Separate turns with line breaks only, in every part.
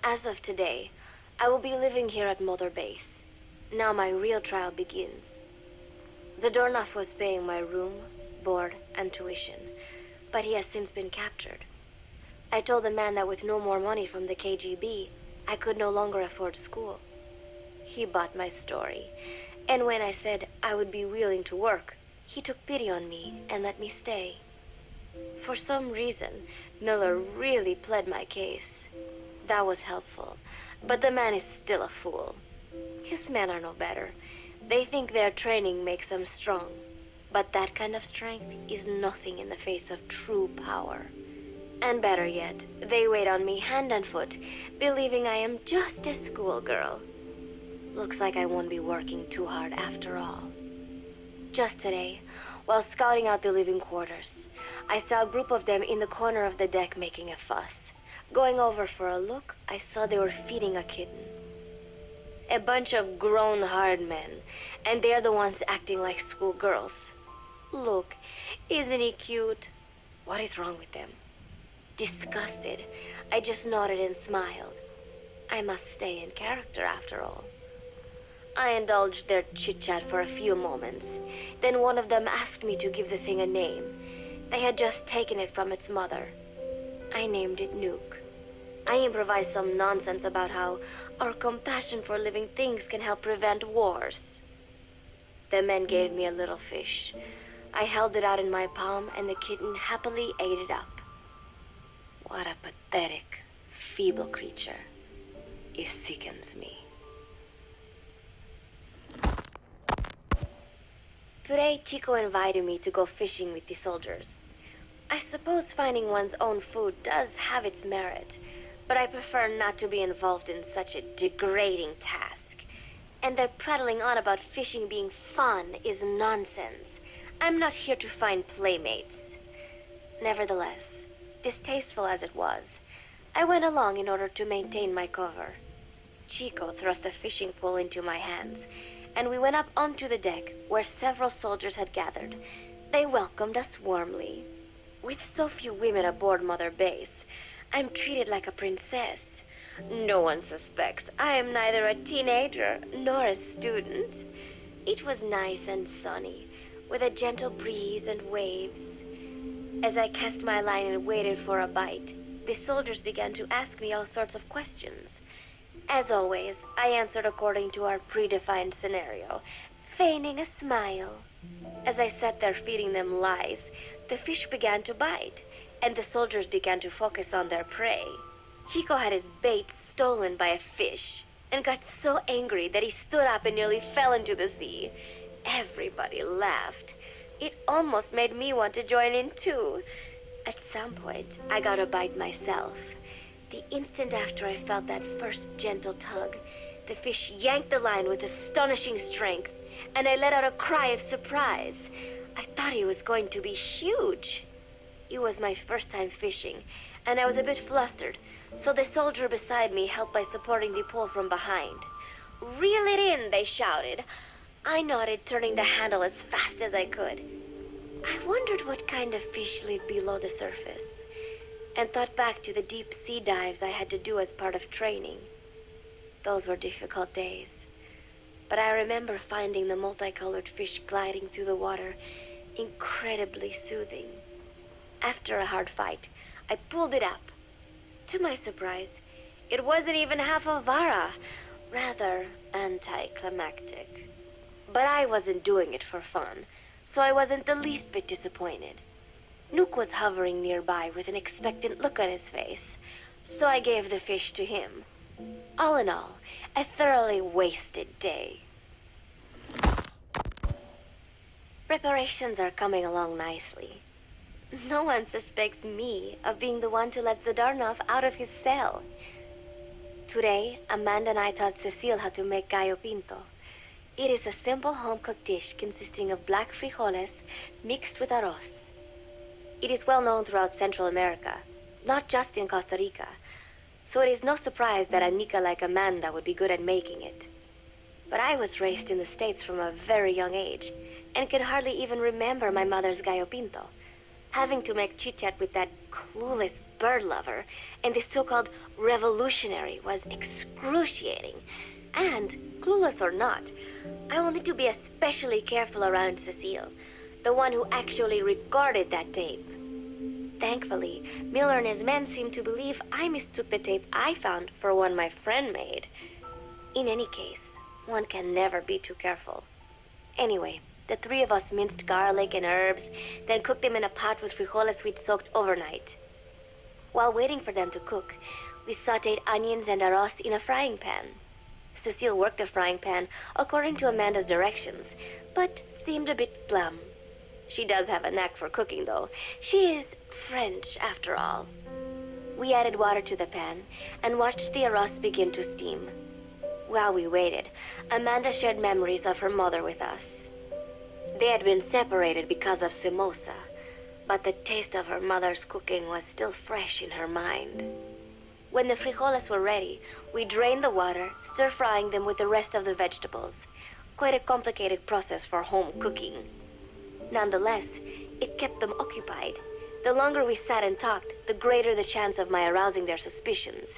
As of today, I will be living here at Mother Base. Now my real trial begins. Zadornov was paying my room, board, and tuition, but he has since been captured. I told the man that with no more money from the KGB, I could no longer afford school. He bought my story, and when I said I would be willing to work, he took pity on me and let me stay. For some reason, Miller really pled my case. That was helpful, but the man is still a fool. His men are no better. They think their training makes them strong, but that kind of strength is nothing in the face of true power. And better yet, they wait on me hand and foot, believing I am just a schoolgirl. Looks like I won't be working too hard after all. Just today, while scouting out the living quarters, I saw a group of them in the corner of the deck making a fuss. Going over for a look, I saw they were feeding a kitten. A bunch of grown hard men, and they're the ones acting like schoolgirls. Look, isn't he cute? What is wrong with them? Disgusted, I just nodded and smiled. I must stay in character after all. I indulged their chit-chat for a few moments. Then one of them asked me to give the thing a name. They had just taken it from its mother. I named it Nuke. I improvised some nonsense about how our compassion for living things can help prevent wars. The men gave me a little fish. I held it out in my palm and the kitten happily ate it up. What a pathetic, feeble creature. It sickens me. Today, Chico invited me to go fishing with the soldiers. I suppose finding one's own food does have its merit, but I prefer not to be involved in such a degrading task. And their prattling on about fishing being fun is nonsense. I'm not here to find playmates. Nevertheless, distasteful as it was, I went along in order to maintain my cover. Chico thrust a fishing pole into my hands, and we went up onto the deck where several soldiers had gathered. They welcomed us warmly. With so few women aboard Mother Base, I'm treated like a princess. No one suspects I am neither a teenager nor a student. It was nice and sunny, with a gentle breeze and waves. As I cast my line and waited for a bite, the soldiers began to ask me all sorts of questions. As always, I answered according to our predefined scenario, feigning a smile. As I sat there feeding them lies, the fish began to bite, and the soldiers began to focus on their prey. Chico had his bait stolen by a fish, and got so angry that he stood up and nearly fell into the sea. Everybody laughed. It almost made me want to join in too. At some point, I got a bite myself. The instant after I felt that first gentle tug, the fish yanked the line with astonishing strength, and I let out a cry of surprise. I thought he was going to be huge. It was my first time fishing, and I was a bit flustered, so the soldier beside me helped by supporting the pole from behind. "Reel it in," they shouted. I nodded, turning the handle as fast as I could. I wondered what kind of fish lived below the surface, and thought back to the deep sea dives I had to do as part of training. Those were difficult days, but I remember finding the multicolored fish gliding through the water incredibly soothing. After a hard fight, I pulled it up. To my surprise, it wasn't even half a vara, rather anticlimactic. But I wasn't doing it for fun, so I wasn't the least bit disappointed. Nuke was hovering nearby with an expectant look on his face, so I gave the fish to him. All in all, a thoroughly wasted day. Preparations are coming along nicely. No one suspects me of being the one to let Zadornov out of his cell. Today, Amanda and I taught Cecile how to make gallo pinto. It is a simple home-cooked dish consisting of black frijoles mixed with arroz. It is well known throughout Central America, not just in Costa Rica, so it is no surprise that a Nica like Amanda would be good at making it. But I was raised in the States from a very young age, and could hardly even remember my mother's gallo pinto, having to make chit-chat with that clueless bird lover, and the so-called revolutionary was excruciating. And, clueless or not, I wanted to be especially careful around Cecile, the one who actually recorded that tape. Thankfully, Miller and his men seemed to believe I mistook the tape I found for one my friend made. In any case, one can never be too careful. Anyway, the three of us minced garlic and herbs, then cooked them in a pot with frijoles we'd soaked overnight. While waiting for them to cook, we sautéed onions and arroz in a frying pan. Cecile worked the frying pan according to Amanda's directions, but seemed a bit glum. She does have a knack for cooking, though. She is French, after all. We added water to the pan and watched the arroz begin to steam. While we waited, Amanda shared memories of her mother with us. They had been separated because of Simosa, but the taste of her mother's cooking was still fresh in her mind. When the frijoles were ready, we drained the water, stir-frying them with the rest of the vegetables. Quite a complicated process for home cooking. Nonetheless, it kept them occupied. The longer we sat and talked, the greater the chance of my arousing their suspicions.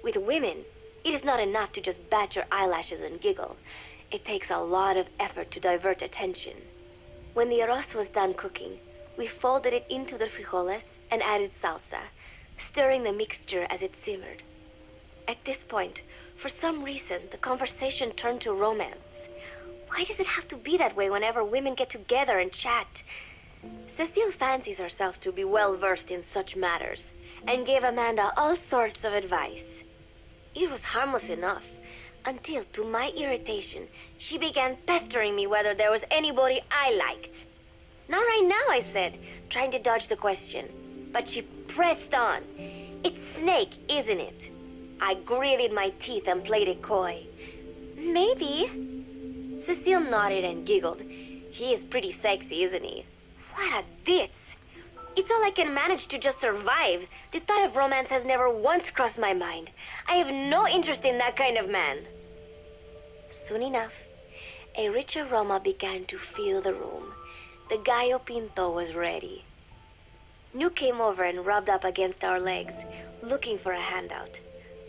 With women, it is not enough to just bat your eyelashes and giggle. It takes a lot of effort to divert attention. When the arroz was done cooking, we folded it into the frijoles and added salsa, stirring the mixture as it simmered. At this point, for some reason, the conversation turned to romance. Why does it have to be that way whenever women get together and chat? Cecile fancies herself to be well-versed in such matters, and gave Amanda all sorts of advice. It was harmless enough, until, to my irritation, she began pestering me whether there was anybody I liked. Not right now, I said, trying to dodge the question. But she pressed on. It's Snake, isn't it? I gritted my teeth and played it coy. Maybe. Cecile nodded and giggled. He is pretty sexy, isn't he? What a ditz. It's all I can manage to just survive. The thought of romance has never once crossed my mind. I have no interest in that kind of man. Soon enough, a rich aroma began to fill the room. The gallo pinto was ready. New came over and rubbed up against our legs, looking for a handout.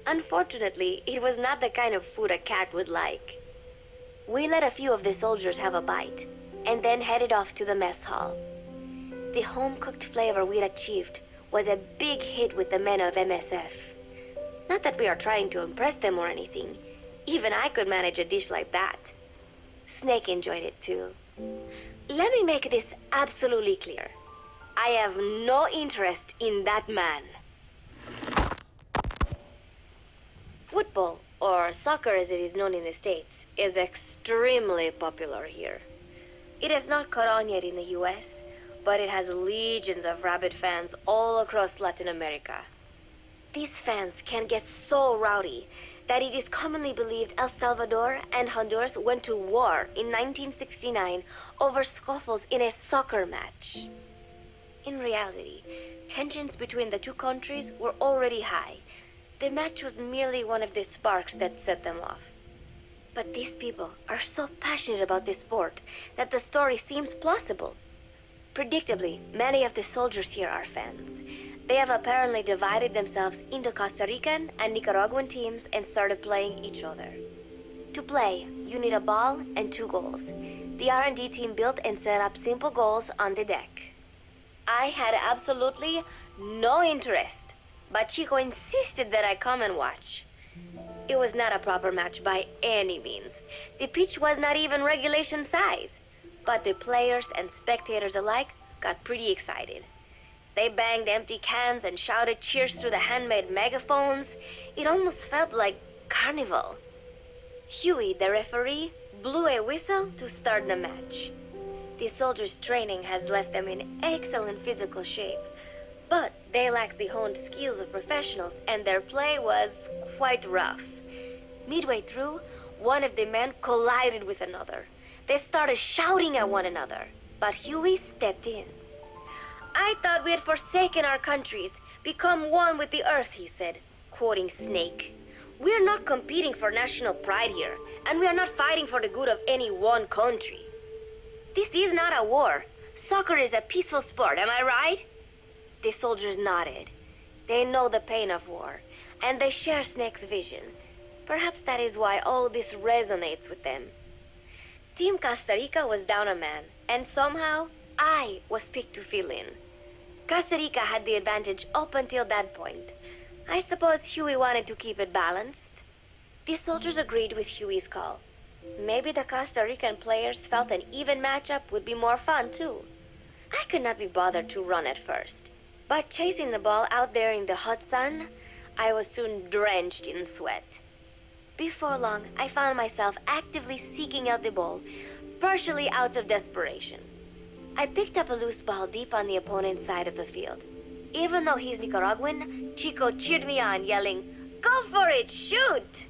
Unfortunately, it was not the kind of food a cat would like. We let a few of the soldiers have a bite, and then headed off to the mess hall. The home-cooked flavor we'd achieved was a big hit with the men of MSF. Not that we are trying to impress them or anything. Even I could manage a dish like that. Snake enjoyed it too. Let me make this absolutely clear. I have no interest in that man. Football, or soccer as it is known in the States, is extremely popular here. It has not caught on yet in the US, but it has legions of rabid fans all across Latin America. These fans can get so rowdy that it is commonly believed El Salvador and Honduras went to war in 1969 over scuffles in a soccer match. In reality, tensions between the two countries were already high. The match was merely one of the sparks that set them off. But these people are so passionate about this sport that the story seems plausible. Predictably, many of the soldiers here are fans. They have apparently divided themselves into Costa Rican and Nicaraguan teams and started playing each other. To play, you need a ball and 2 goals. The R&D team built and set up simple goals on the deck. I had absolutely no interest, but Chico insisted that I come and watch. It was not a proper match by any means. The pitch was not even regulation size, but the players and spectators alike got pretty excited. They banged empty cans and shouted cheers through the handmade megaphones. It almost felt like carnival. Huey, the referee, blew a whistle to start the match. The soldiers' training has left them in excellent physical shape, but they lacked the honed skills of professionals and their play was quite rough. Midway through, one of the men collided with another. They started shouting at one another, but Huey stepped in. I thought we had forsaken our countries, become one with the earth, he said, quoting Snake. We're not competing for national pride here, and we are not fighting for the good of any one country. This is not a war. Soccer is a peaceful sport, am I right? The soldiers nodded. They know the pain of war, and they share Snake's vision. Perhaps that is why all this resonates with them. Team Costa Rica was down a man, and somehow I was picked to fill in. Costa Rica had the advantage up until that point. I suppose Huey wanted to keep it balanced. The soldiers agreed with Huey's call. Maybe the Costa Rican players felt an even matchup would be more fun too. I could not be bothered to run at first, but chasing the ball out there in the hot sun, I was soon drenched in sweat. Before long, I found myself actively seeking out the ball, partially out of desperation. I picked up a loose ball deep on the opponent's side of the field. Even though he's Nicaraguan, Chico cheered me on, yelling, "Go for it, shoot!"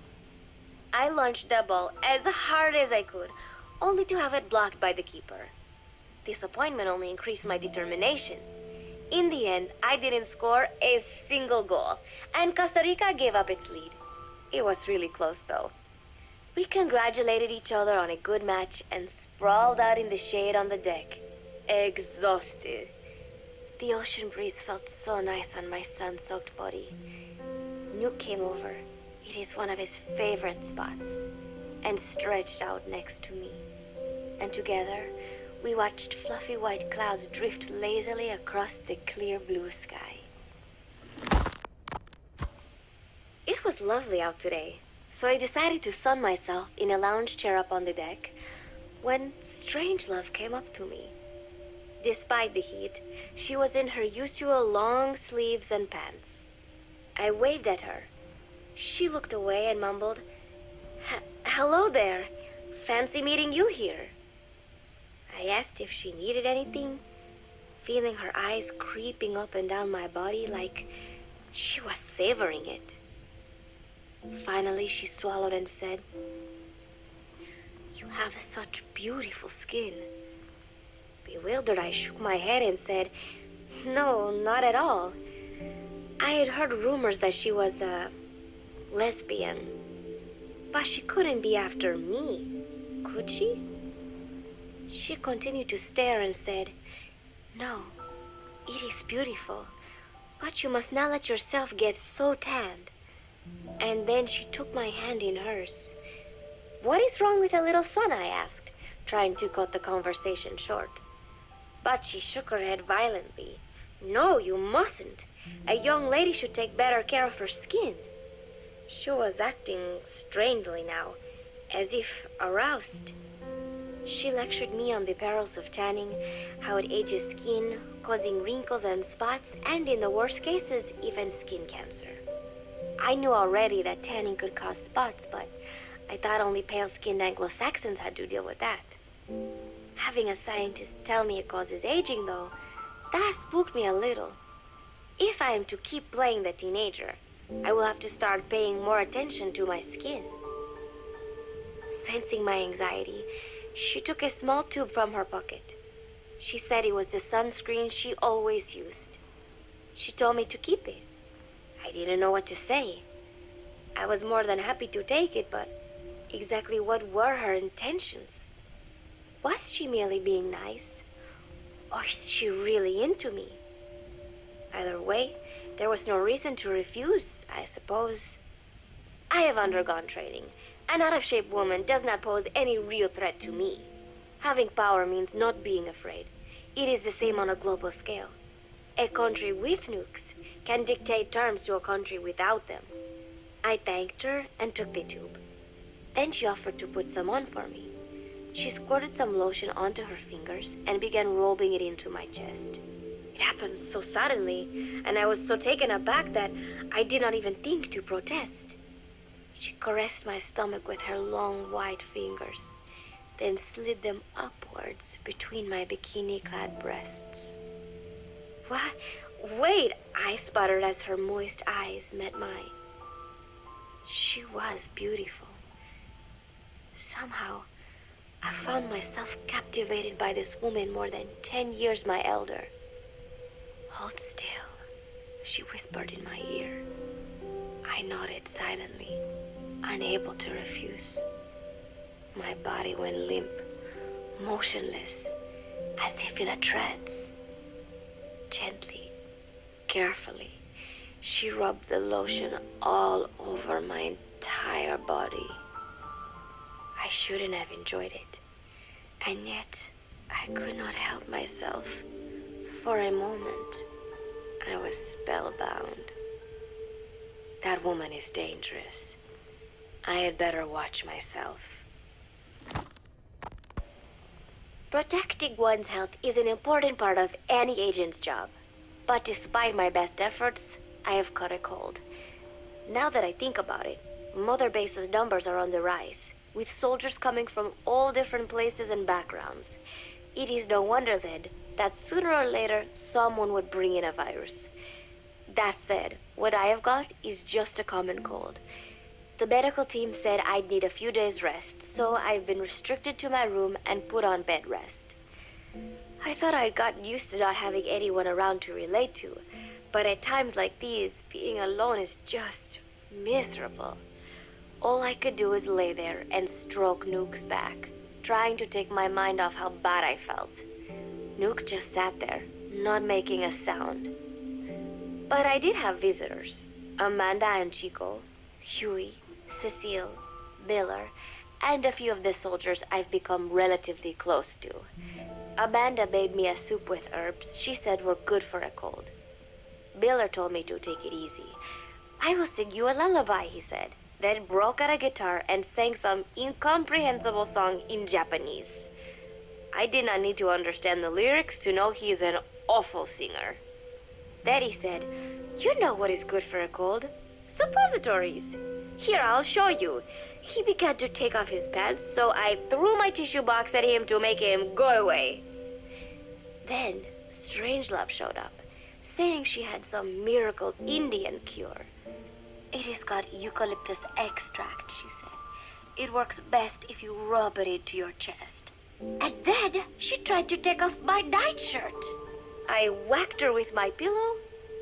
I launched the ball as hard as I could, only to have it blocked by the keeper. Disappointment only increased my determination. In the end, I didn't score a single goal, and Costa Rica gave up its lead. It was really close, though. We congratulated each other on a good match and sprawled out in the shade on the deck, exhausted. The ocean breeze felt so nice on my sun-soaked body. Nuke came over. It is one of his favorite spots, and stretched out next to me. And together, we watched fluffy white clouds drift lazily across the clear blue sky. It was lovely out today, so I decided to sun myself in a lounge chair up on the deck when Strangelove came up to me. Despite the heat, she was in her usual long sleeves and pants. I waved at her. She looked away and mumbled, "Hello there. Fancy meeting you here." I asked if she needed anything, feeling her eyes creeping up and down my body like she was savoring it. Finally, she swallowed and said, "You have such beautiful skin." Bewildered, I shook my head and said, "No, not at all. I had heard rumors that she was a lesbian, but she couldn't be after me, could she?" She continued to stare and said, "No, it is beautiful, but you must not let yourself get so tanned." And then she took my hand in hers. "What is wrong with a little sun?" I asked, trying to cut the conversation short. But she shook her head violently. "No, you mustn't. A young lady should take better care of her skin." She was acting strangely now, as if aroused. She lectured me on the perils of tanning, how it ages skin, causing wrinkles and spots, and in the worst cases, even skin cancer. I knew already that tanning could cause spots, but I thought only pale-skinned Anglo-Saxons had to deal with that. Having a scientist tell me it causes aging, though, that spooked me a little. If I am to keep playing the teenager, I will have to start paying more attention to my skin. Sensing my anxiety, she took a small tube from her pocket. She said it was the sunscreen she always used. She told me to keep it. I didn't know what to say. I was more than happy to take it, but exactly what were her intentions? Was she merely being nice? Or is she really into me? Either way, there was no reason to refuse, I suppose. I have undergone training. An out-of-shape woman does not pose any real threat to me. Having power means not being afraid. It is the same on a global scale. A country with nukes can dictate terms to a country without them. I thanked her and took the tube. Then she offered to put some on for me. She squirted some lotion onto her fingers and began rolling it into my chest. It happened so suddenly, and I was so taken aback that I did not even think to protest. She caressed my stomach with her long white fingers, then slid them upwards between my bikini-clad breasts. "What? Wait," I sputtered as her moist eyes met mine. She was beautiful. Somehow, I found myself captivated by this woman more than 10 years my elder. "Hold still," she whispered in my ear. I nodded silently, unable to refuse. My body went limp, motionless, as if in a trance. Gently, carefully, She rubbed the lotion all over my entire body. I shouldn't have enjoyed it, and yet I could not help myself. For a moment, I was spellbound. That woman is dangerous. I had better watch myself. Protecting one's health is an important part of any agent's job. But despite my best efforts, I have caught a cold. Now that I think about it, Mother Base's numbers are on the rise, with soldiers coming from all different places and backgrounds. It is no wonder then that sooner or later someone would bring in a virus. That said, what I have got is just a common cold. The medical team said I'd need a few days rest, so I've been restricted to my room and put on bed rest. I thought I'd gotten used to not having anyone around to relate to, but at times like these, being alone is just miserable. All I could do was lay there and stroke Nook's back, trying to take my mind off how bad I felt. Nook just sat there, not making a sound. But I did have visitors. Amanda and Chico, Huey, Cecile, Miller, and a few of the soldiers I've become relatively close to. Amanda made me a soup with herbs she said were good for a cold. Miller told me to take it easy. I will sing you a lullaby, he said, then broke out a guitar and sang some incomprehensible song in Japanese. I did not need to understand the lyrics to know he is an awful singer. Then he said, "You know what is good for a cold? Suppositories. Here, I'll show you." He began to take off his pants, so I threw my tissue box at him to make him go away. Then Strangelove showed up, saying she had some miracle Indian cure. "It has got eucalyptus extract," she said. "It works best if you rub it into your chest." And then she tried to take off my nightshirt. I whacked her with my pillow,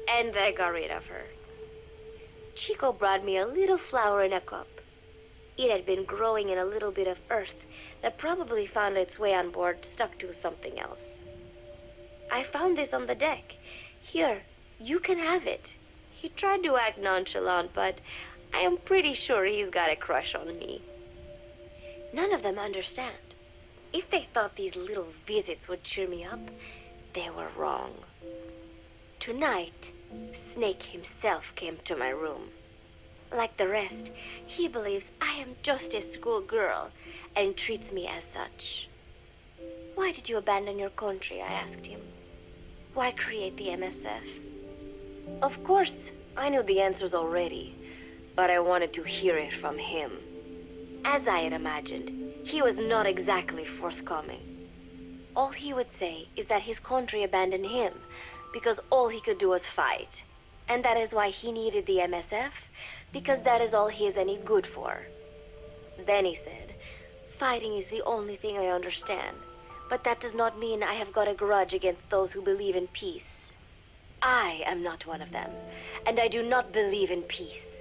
and I got rid of her. Chico brought me a little flower in a cup. It had been growing in a little bit of earth that probably found its way on board, stuck to something else. "I found this on the deck. Here, you can have it." He tried to act nonchalant, but I am pretty sure he's got a crush on me. None of them understand. If they thought these little visits would cheer me up, they were wrong. Tonight, Snake himself came to my room. Like the rest, he believes I am just a schoolgirl and treats me as such. "Why did you abandon your country?" I asked him. "Why create the MSF?" Of course, I knew the answers already, but I wanted to hear it from him. As I had imagined, he was not exactly forthcoming. All he would say is that his country abandoned him because all he could do was fight, and that is why he needed the MSF, because that is all he is any good for. Then he said, "Fighting is the only thing I understand, but that does not mean I have got a grudge against those who believe in peace. I am not one of them, and I do not believe in peace.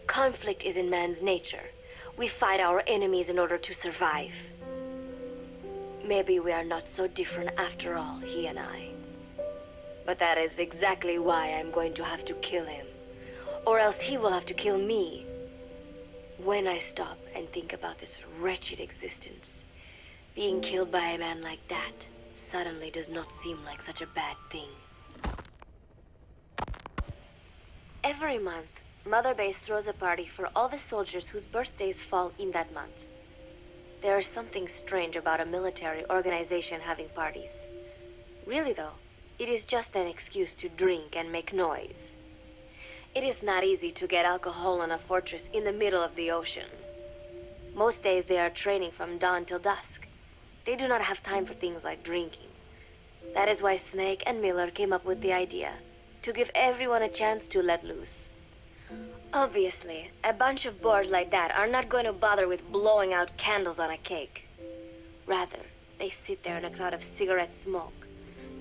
Conflict is in man's nature. We fight our enemies in order to survive." Maybe we are not so different after all, he and I. But that is exactly why I'm going to have to kill him, or else he will have to kill me. When I stop and think about this wretched existence, being killed by a man like that suddenly does not seem like such a bad thing. Every month, Mother Base throws a party for all the soldiers whose birthdays fall in that month. There is something strange about a military organization having parties. Really though, it is just an excuse to drink and make noise. It is not easy to get alcohol in a fortress in the middle of the ocean. Most days they are training from dawn till dusk. They do not have time for things like drinking. That is why Snake and Miller came up with the idea, to give everyone a chance to let loose. Obviously, a bunch of bores like that are not going to bother with blowing out candles on a cake. Rather, they sit there in a cloud of cigarette smoke,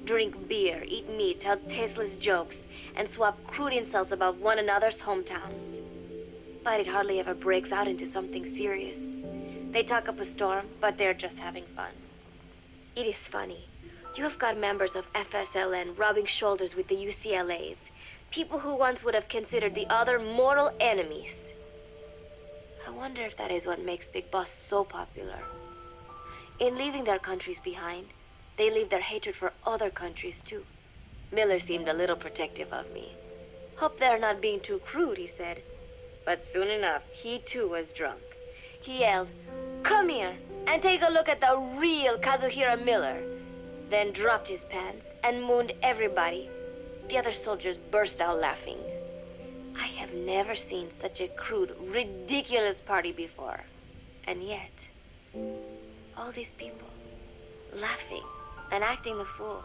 drink beer, eat meat, tell tasteless jokes, and swap crude insults about one another's hometowns. But it hardly ever breaks out into something serious. They talk up a storm, but they're just having fun. It is funny. You have got members of FSLN rubbing shoulders with the UCLAs, People who once would have considered the other mortal enemies. I wonder if that is what makes Big Boss so popular. In leaving their countries behind, they leave their hatred for other countries too. Miller seemed a little protective of me. Hope they're not being too crude, he said. But soon enough, he too was drunk. He yelled, "Come here and take a look at the real Kazuhira Miller." Then dropped his pants and mooned everybody. The other soldiers burst out laughing. I have never seen such a crude, ridiculous party before. And yet, all these people, laughing and acting the fool.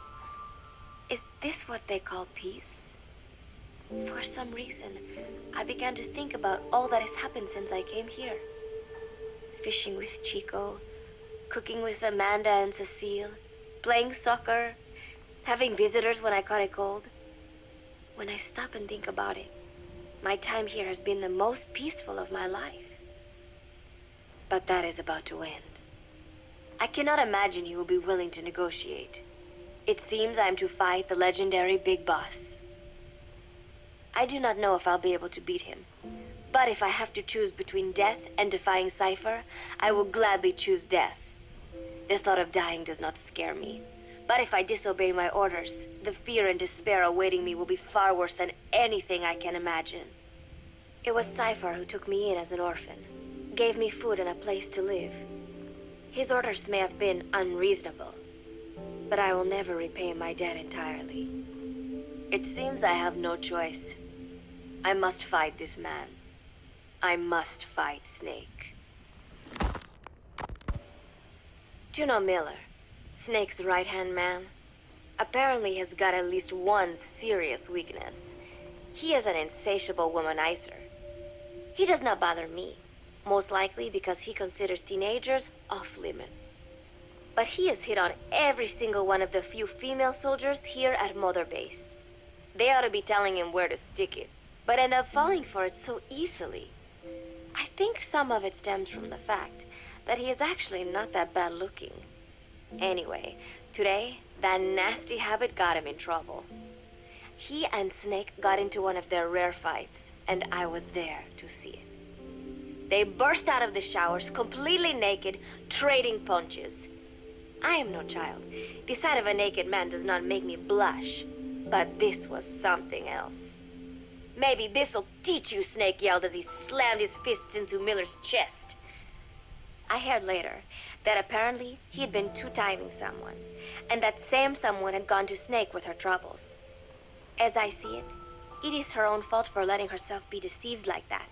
Is this what they call peace? For some reason, I began to think about all that has happened since I came here. Fishing with Chico, cooking with Amanda and Cecile, playing soccer, having visitors when I caught a cold. When I stop and think about it, my time here has been the most peaceful of my life. But that is about to end. I cannot imagine he will be willing to negotiate. It seems I am to fight the legendary Big Boss. I do not know if I'll be able to beat him, but if I have to choose between death and defying Cypher, I will gladly choose death. The thought of dying does not scare me, but if I disobey my orders, the fear and despair awaiting me will be far worse than anything I can imagine. It was Cypher who took me in as an orphan, gave me food and a place to live. His orders may have been unreasonable, but I will never repay my debt entirely. It seems I have no choice. I must fight this man. I must fight Snake. Do you know Miller, Snake's right-hand man? Apparently has got at least one serious weakness. He is an insatiable womanizer. He does not bother me, most likely because he considers teenagers off-limits. But he has hit on every single one of the few female soldiers here at Mother Base. They ought to be telling him where to stick it, but end up falling for it so easily. I think some of it stems from the fact that he is actually not that bad looking. Anyway, today, that nasty habit got him in trouble. He and Snake got into one of their rare fights, and I was there to see it. They burst out of the showers, completely naked, trading punches. I am no child. The sight of a naked man does not make me blush, but this was something else. "Maybe this'll teach you," Snake yelled as he slammed his fists into Miller's chest. I heard later that apparently he'd been two-timing someone, and that same someone had gone to Snake with her troubles. As I see it, it is her own fault for letting herself be deceived like that.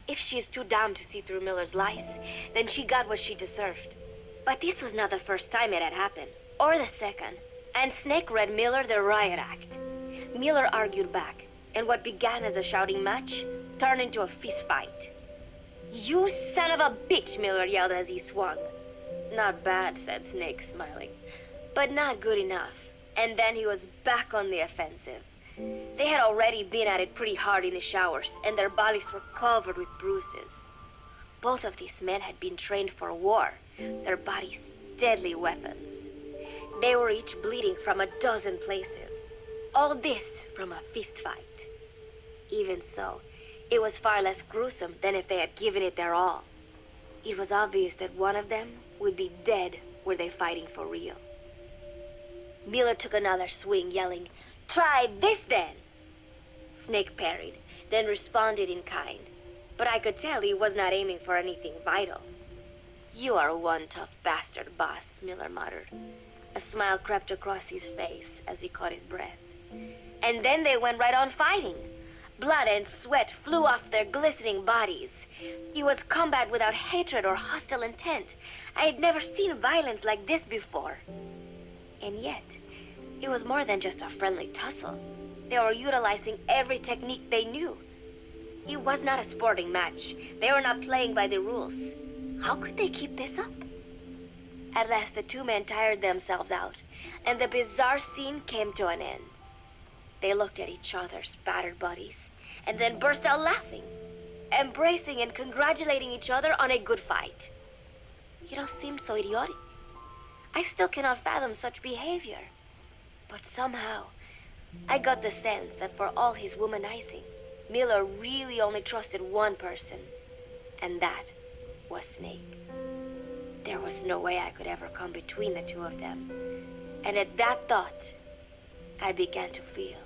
If she is too dumb to see through Miller's lies, then she got what she deserved. But this was not the first time it had happened, or the second, and Snake read Miller the riot act. Miller argued back, and what began as a shouting match turned into a fist fight. "You son of a bitch," Miller yelled as he swung. "Not bad," said Snake, smiling, "but not good enough." And then he was back on the offensive. They had already been at it pretty hard in the showers, and their bodies were covered with bruises. Both of these men had been trained for war, their bodies deadly weapons. They were each bleeding from a dozen places. All this from a fist fight. Even so, it was far less gruesome than if they had given it their all. It was obvious that one of them would be dead were they fighting for real. Miller took another swing, yelling, "Try this then!" Snake parried, then responded in kind, but I could tell he was not aiming for anything vital. "You are one tough bastard, boss," Miller muttered. A smile crept across his face as he caught his breath. And then they went right on fighting. Blood and sweat flew off their glistening bodies. It was combat without hatred or hostile intent. I had never seen violence like this before. And yet, it was more than just a friendly tussle. They were utilizing every technique they knew. It was not a sporting match. They were not playing by the rules. How could they keep this up? At last, the two men tired themselves out, and the bizarre scene came to an end. They looked at each other's battered bodies, and then burst out laughing, embracing and congratulating each other on a good fight. It all seemed so idiotic. I still cannot fathom such behavior. But somehow, I got the sense that for all his womanizing, Miller really only trusted one person, and that was Snake. There was no way I could ever come between the two of them, and at that thought, I began to feel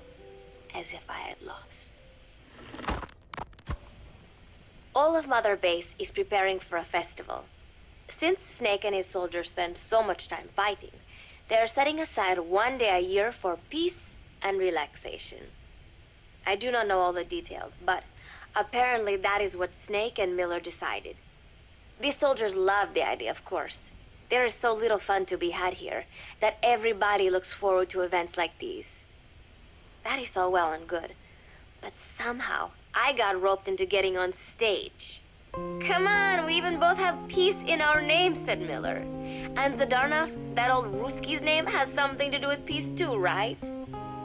as if I had lost. All of Mother Base is preparing for a festival. Since Snake and his soldiers spend so much time fighting, they are setting aside one day a year for peace and relaxation. I do not know all the details, but apparently that is what Snake and Miller decided. These soldiers love the idea, of course. There is so little fun to be had here that everybody looks forward to events like these. That is all well and good, but somehow I got roped into getting on stage. Come on, we even both have peace in our names, said Miller. And Zdarnov, that old Ruski's name, has something to do with peace too, right?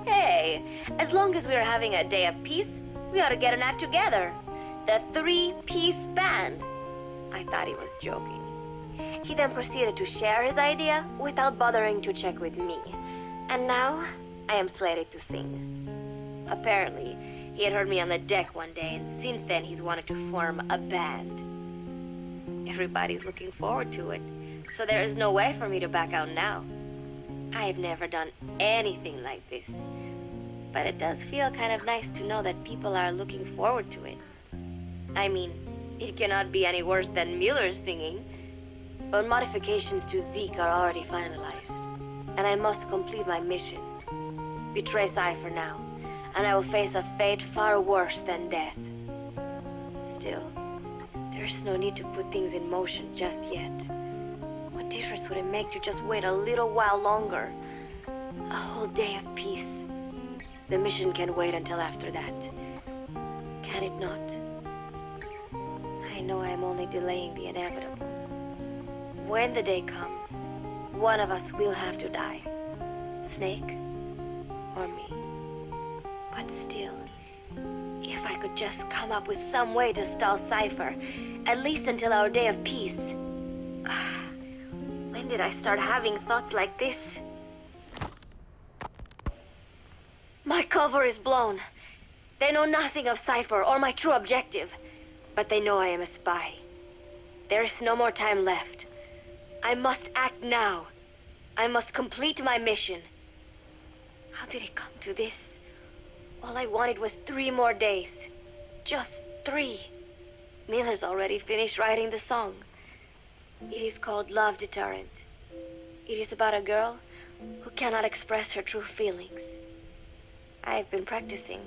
Hey, as long as we are having a day of peace, we ought to get an act together. The Three-Piece Band. I thought he was joking. He then proceeded to share his idea without bothering to check with me. And now, I am slated to sing. Apparently, he had heard me on the deck one day, and since then he's wanted to form a band. Everybody's looking forward to it, so there is no way for me to back out now. I have never done anything like this, but it does feel kind of nice to know that people are looking forward to it. I mean, it cannot be any worse than Miller's singing, but modifications to Zeke are already finalized, and I must complete my mission. Betray Cypher now, and I will face a fate far worse than death. Still, there's no need to put things in motion just yet. What difference would it make to just wait a little while longer? A whole day of peace. The mission can wait until after that. Can it not? I know I am only delaying the inevitable. When the day comes, one of us will have to die. Snake or me. But still, if I could just come up with some way to stall Cypher, at least until our day of peace. When did I start having thoughts like this? My cover is blown. They know nothing of Cypher or my true objective, but they know I am a spy. There is no more time left. I must act now. I must complete my mission. How did it come to this? All I wanted was 3 more days. Just 3. Miller's already finished writing the song. It is called Love Deterrent. It is about a girl who cannot express her true feelings. I have been practicing.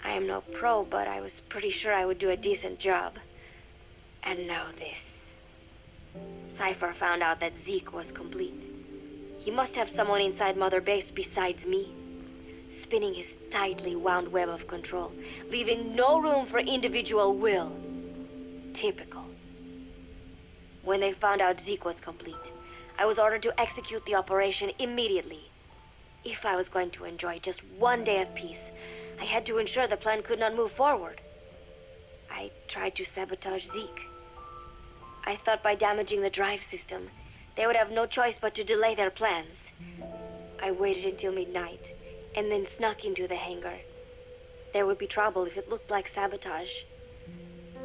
I am no pro, but I was pretty sure I would do a decent job. And now this. Cypher found out that Zeke was complete. He must have someone inside Mother Base besides me, spinning his tightly wound web of control, leaving no room for individual will. Typical. When they found out Zeke was complete, I was ordered to execute the operation immediately. If I was going to enjoy just one day of peace, I had to ensure the plan could not move forward. I tried to sabotage Zeke. I thought by damaging the drive system, they would have no choice but to delay their plans. I waited until midnight, and then snuck into the hangar. There would be trouble if it looked like sabotage.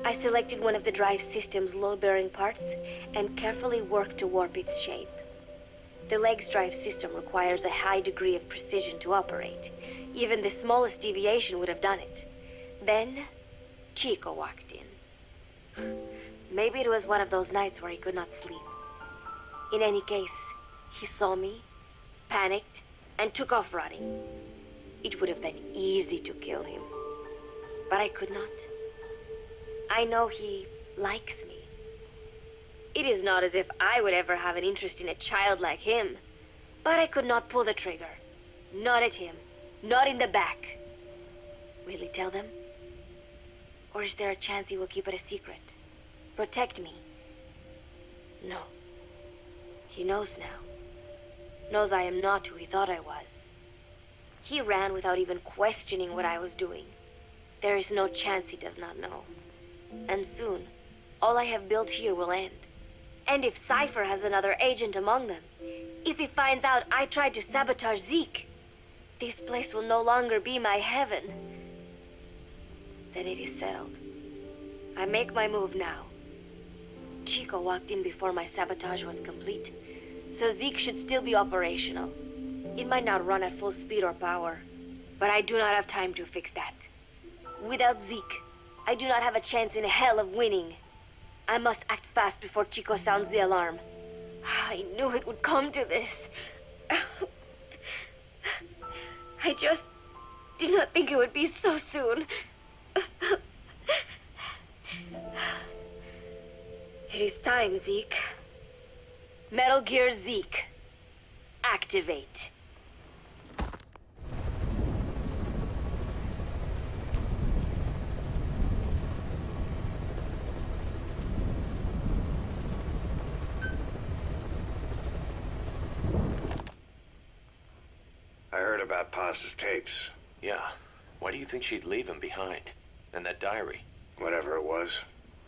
I selected one of the drive system's load-bearing parts and carefully worked to warp its shape. The leg's drive system requires a high degree of precision to operate. Even the smallest deviation would have done it. Then, Chico walked in. Maybe it was one of those nights where he could not sleep. In any case, he saw me, panicked, and took off running. It would have been easy to kill him, but I could not. I know he likes me. It is not as if I would ever have an interest in a child like him, but I could not pull the trigger. Not at him, not in the back. Will he tell them? Or is there a chance he will keep it a secret? Protect me? No. He knows now. Knows I am not who he thought I was. He ran without even questioning what I was doing. There is no chance he does not know. And soon, all I have built here will end. And if Cypher has another agent among them, if he finds out I tried to sabotage Zeke, This place will no longer be my heaven. Then it is settled. I make my move now. Chico walked in before my sabotage was complete, so Zeke should still be operational. It might not run at full speed or power, but I do not have time to fix that. Without Zeke, I do not have a chance in hell of winning. I must act fast before Chico sounds the alarm. I knew it would come to this. I just did not think it would be so soon. It is time, Zeke. Metal Gear Zeke. Activate.
I heard about Paz's tapes.
Yeah. Why do you think she'd leave him behind? And that diary?
Whatever it was,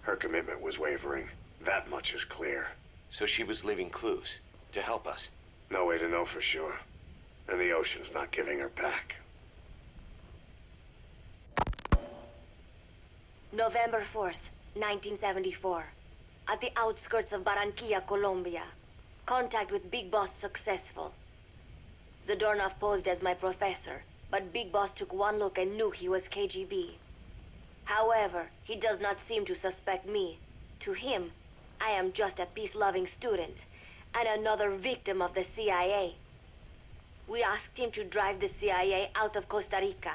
her commitment was wavering. That much is clear.
So she was leaving clues to help us.
No way to know for sure. And the ocean's not giving her back.
November 4th, 1974. At the outskirts of Barranquilla, Colombia. Contact with Big Boss successful. Zadornov posed as my professor, but Big Boss took one look and knew he was KGB. However, he does not seem to suspect me. To him, I am just a peace-loving student, and another victim of the CIA. We asked him to drive the CIA out of Costa Rica.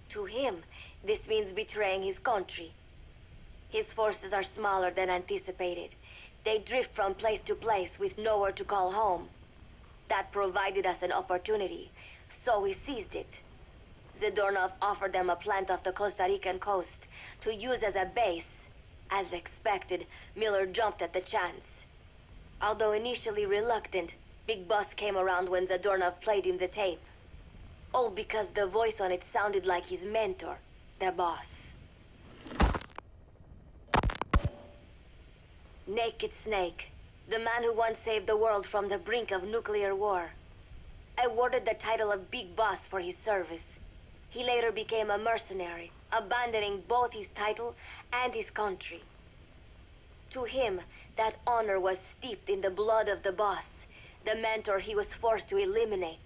To him, this means betraying his country. His forces are smaller than anticipated. They drift from place to place with nowhere to call home. That provided us an opportunity, so we seized it. Zadornov offered them a plant off the Costa Rican coast to use as a base. As expected, Miller jumped at the chance. Although initially reluctant, Big Boss came around when Zadornov played him the tape. All because the voice on it sounded like his mentor, the boss. Naked Snake, the man who once saved the world from the brink of nuclear war. Awarded the title of Big Boss for his service. He later became a mercenary, abandoning both his title and his country. To him, that honor was steeped in the blood of the boss, the mentor he was forced to eliminate.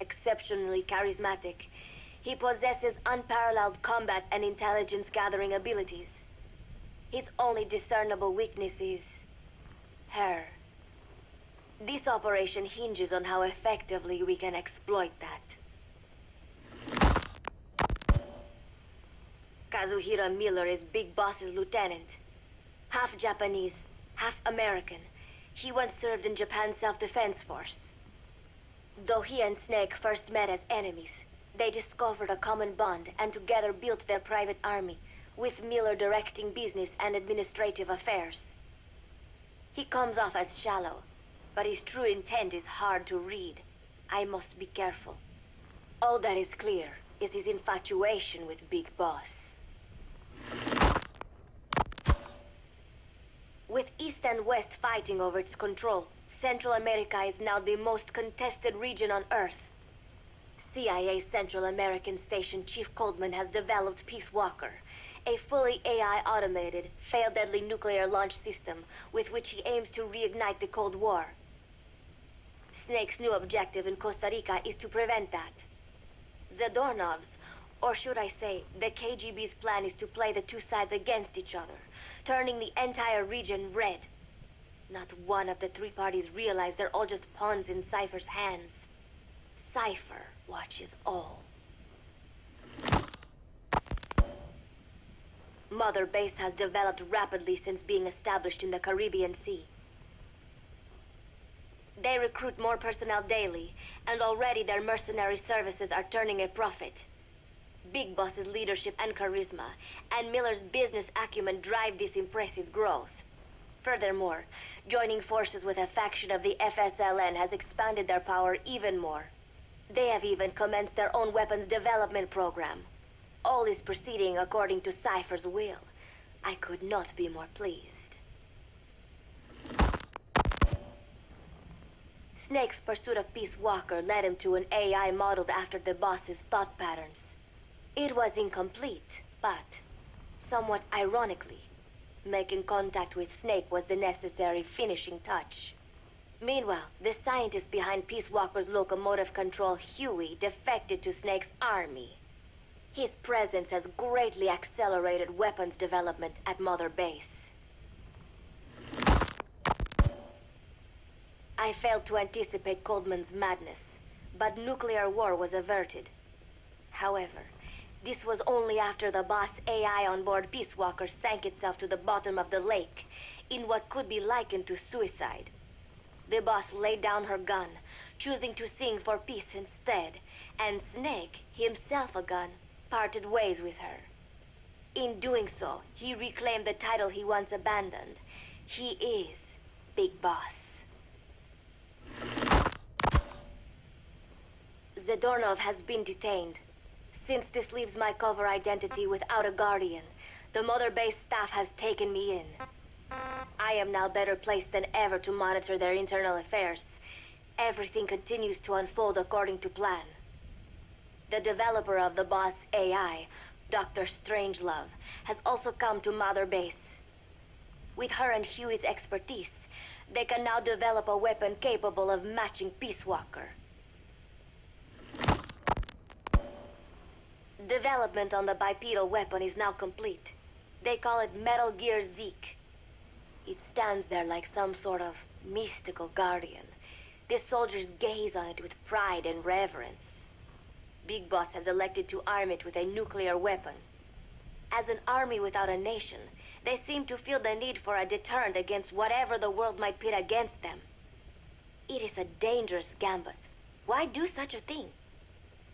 Exceptionally charismatic, he possesses unparalleled combat and intelligence-gathering abilities. His only discernible weakness is her. This operation hinges on how effectively we can exploit that. Kazuhira Miller is Big Boss's lieutenant. Half Japanese, half American. He once served in Japan's self-defense force. Though he and Snake first met as enemies, they discovered a common bond and together built their private army, with Miller directing business and administrative affairs. He comes off as shallow, but his true intent is hard to read. I must be careful. All that is clear is his infatuation with Big Boss. With East and West fighting over its control, Central America is now the most contested region on Earth. CIA Central American Station Chief Coldman has developed Peace Walker, a fully AI-automated, fail-deadly nuclear launch system with which he aims to reignite the Cold War. Snake's new objective in Costa Rica is to prevent that. Zadornov's, or should I say, the KGB's plan is to play the two sides against each other, turning the entire region red. Not one of the three parties realize they're all just pawns in Cypher's hands. Cypher watches all. Mother Base has developed rapidly since being established in the Caribbean Sea. They recruit more personnel daily, and already their mercenary services are turning a profit. Big Boss's leadership and charisma, and Miller's business acumen drive this impressive growth. Furthermore, joining forces with a faction of the FSLN has expanded their power even more. They have even commenced their own weapons development program. All is proceeding according to Cypher's will. I could not be more pleased. Snake's pursuit of Peace Walker led him to an AI modeled after the boss's thought patterns. It was incomplete, but somewhat ironically, making contact with Snake was the necessary finishing touch. Meanwhile, the scientist behind Peace Walker's locomotive control, Huey, defected to Snake's army. His presence has greatly accelerated weapons development at Mother Base. I failed to anticipate Coldman's madness, but nuclear war was averted. However, this was only after the boss AI on board Peace Walker sank itself to the bottom of the lake in what could be likened to suicide. The boss laid down her gun, choosing to sing for peace instead, and Snake, himself a gun, parted ways with her. In doing so, he reclaimed the title he once abandoned. He is Big Boss. Zadornov has been detained. Since this leaves my cover identity without a guardian, the Mother Base staff has taken me in. I am now better placed than ever to monitor their internal affairs. Everything continues to unfold according to plan. The developer of the boss AI, Dr. Strangelove, has also come to Mother Base. With her and Huey's expertise, they can now develop a weapon capable of matching Peace Walker. Development on the bipedal weapon is now complete. They call it Metal Gear Zeke. It stands there like some sort of mystical guardian. The soldiers gaze on it with pride and reverence. Big Boss has elected to arm it with a nuclear weapon. As an army without a nation, they seem to feel the need for a deterrent against whatever the world might pit against them. It is a dangerous gambit. Why do such a thing?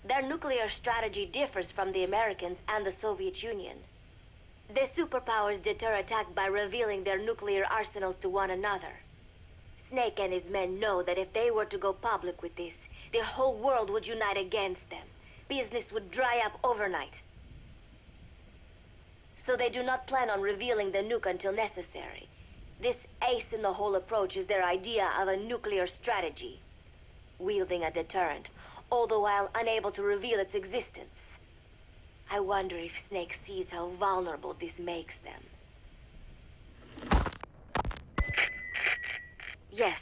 Their nuclear strategy differs from the Americans and the Soviet Union. The superpowers deter attack by revealing their nuclear arsenals to one another. Snake and his men know that if they were to go public with this, the whole world would unite against them. Business would dry up overnight. So they do not plan on revealing the nuke until necessary. This ace-in-the-hole approach is their idea of a nuclear strategy. Wielding a deterrent, all the while unable to reveal its existence. I wonder if Snake sees how vulnerable this makes them. Yes.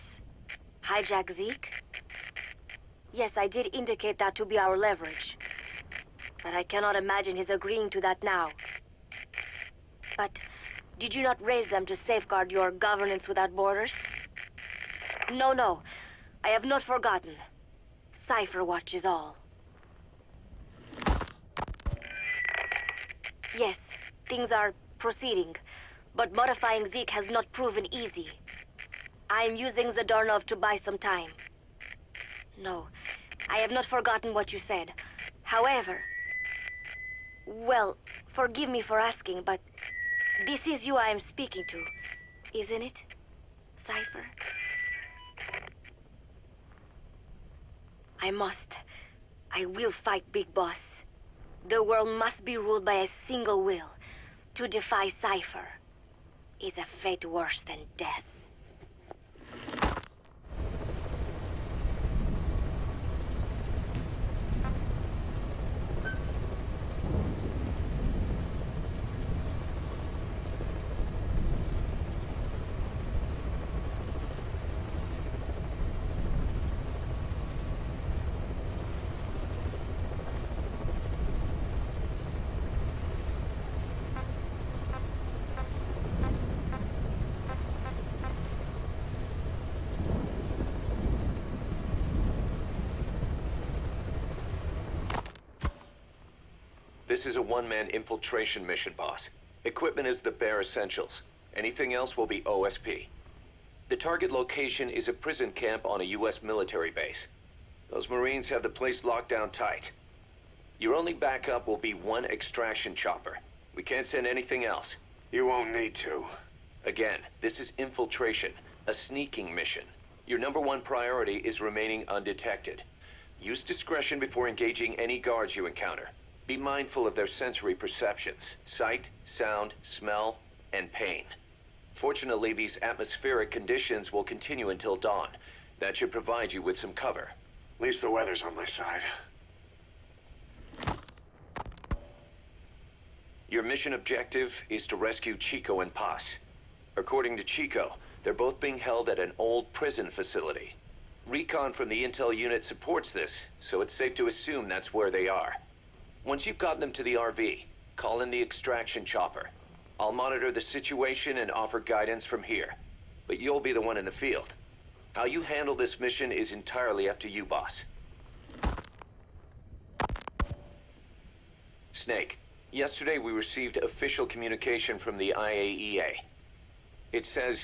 Hijack Zeke? Yes, I did indicate that to be our leverage. But I cannot imagine his agreeing to that now. But did you not raise them to safeguard your governance without borders? No. I have not forgotten. Cypher watches all. Yes, things are proceeding, but modifying Zeke has not proven easy. I am using Zadornov to buy some time. No, I have not forgotten what you said. However... Well, forgive me for asking, but this is you I am speaking to, isn't it, Cypher? I will fight Big Boss. The world must be ruled by a single will. To defy Cypher is a fate worse than death.
This is a one-man infiltration mission, boss. Equipment is the bare essentials. Anything else will be OSP. The target location is a prison camp on a U.S. military base. Those Marines have the place locked down tight. Your only backup will be one extraction chopper. We can't send anything else.
You won't need to.
Again, this is infiltration, a sneaking mission. Your #1 priority is remaining undetected. Use discretion before engaging any guards you encounter. Be mindful of their sensory perceptions: sight, sound, smell, and pain. Fortunately, these atmospheric conditions will continue until dawn. That should provide you with some cover.
At least the weather's on my side.
Your mission objective is to rescue Chico and Paz. According to Chico, they're both being held at an old prison facility. Recon from the intel unit supports this, so it's safe to assume that's where they are. Once you've gotten them to the RV, call in the extraction chopper. I'll monitor the situation and offer guidance from here, but you'll be the one in the field. How you handle this mission is entirely up to you, boss. Snake, yesterday we received official communication from the IAEA. It says,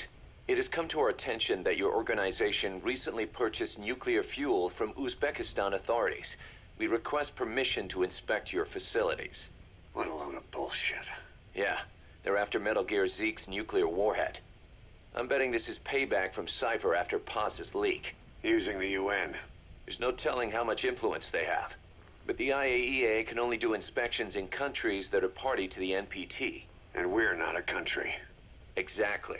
it has come to our attention that your organization recently purchased nuclear fuel from Uzbekistan authorities. We request permission to inspect your facilities.
What a load of bullshit.
Yeah, they're after Metal Gear Zeke's nuclear warhead. I'm betting this is payback from Cypher after Paz's leak.
Using the UN.
There's no telling how much influence they have. But the IAEA can only do inspections in countries that are party to the NPT.
And we're not a country.
Exactly.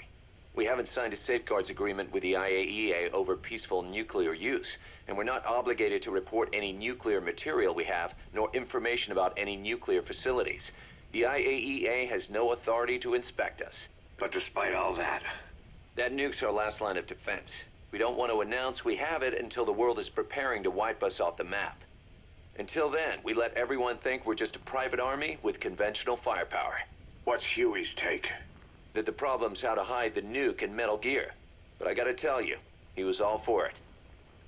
We haven't signed a safeguards agreement with the IAEA over peaceful nuclear use, and we're not obligated to report any nuclear material we have, nor information about any nuclear facilities. The IAEA has no authority to inspect us.
But despite all that...
That nuke's our last line of defense. We don't want to announce we have it until the world is preparing to wipe us off the map. Until then, we let everyone think we're just a private army with conventional firepower.
What's Huey's take?
That the problem's how to hide the nuke in Metal Gear. But I gotta tell you, he was all for it.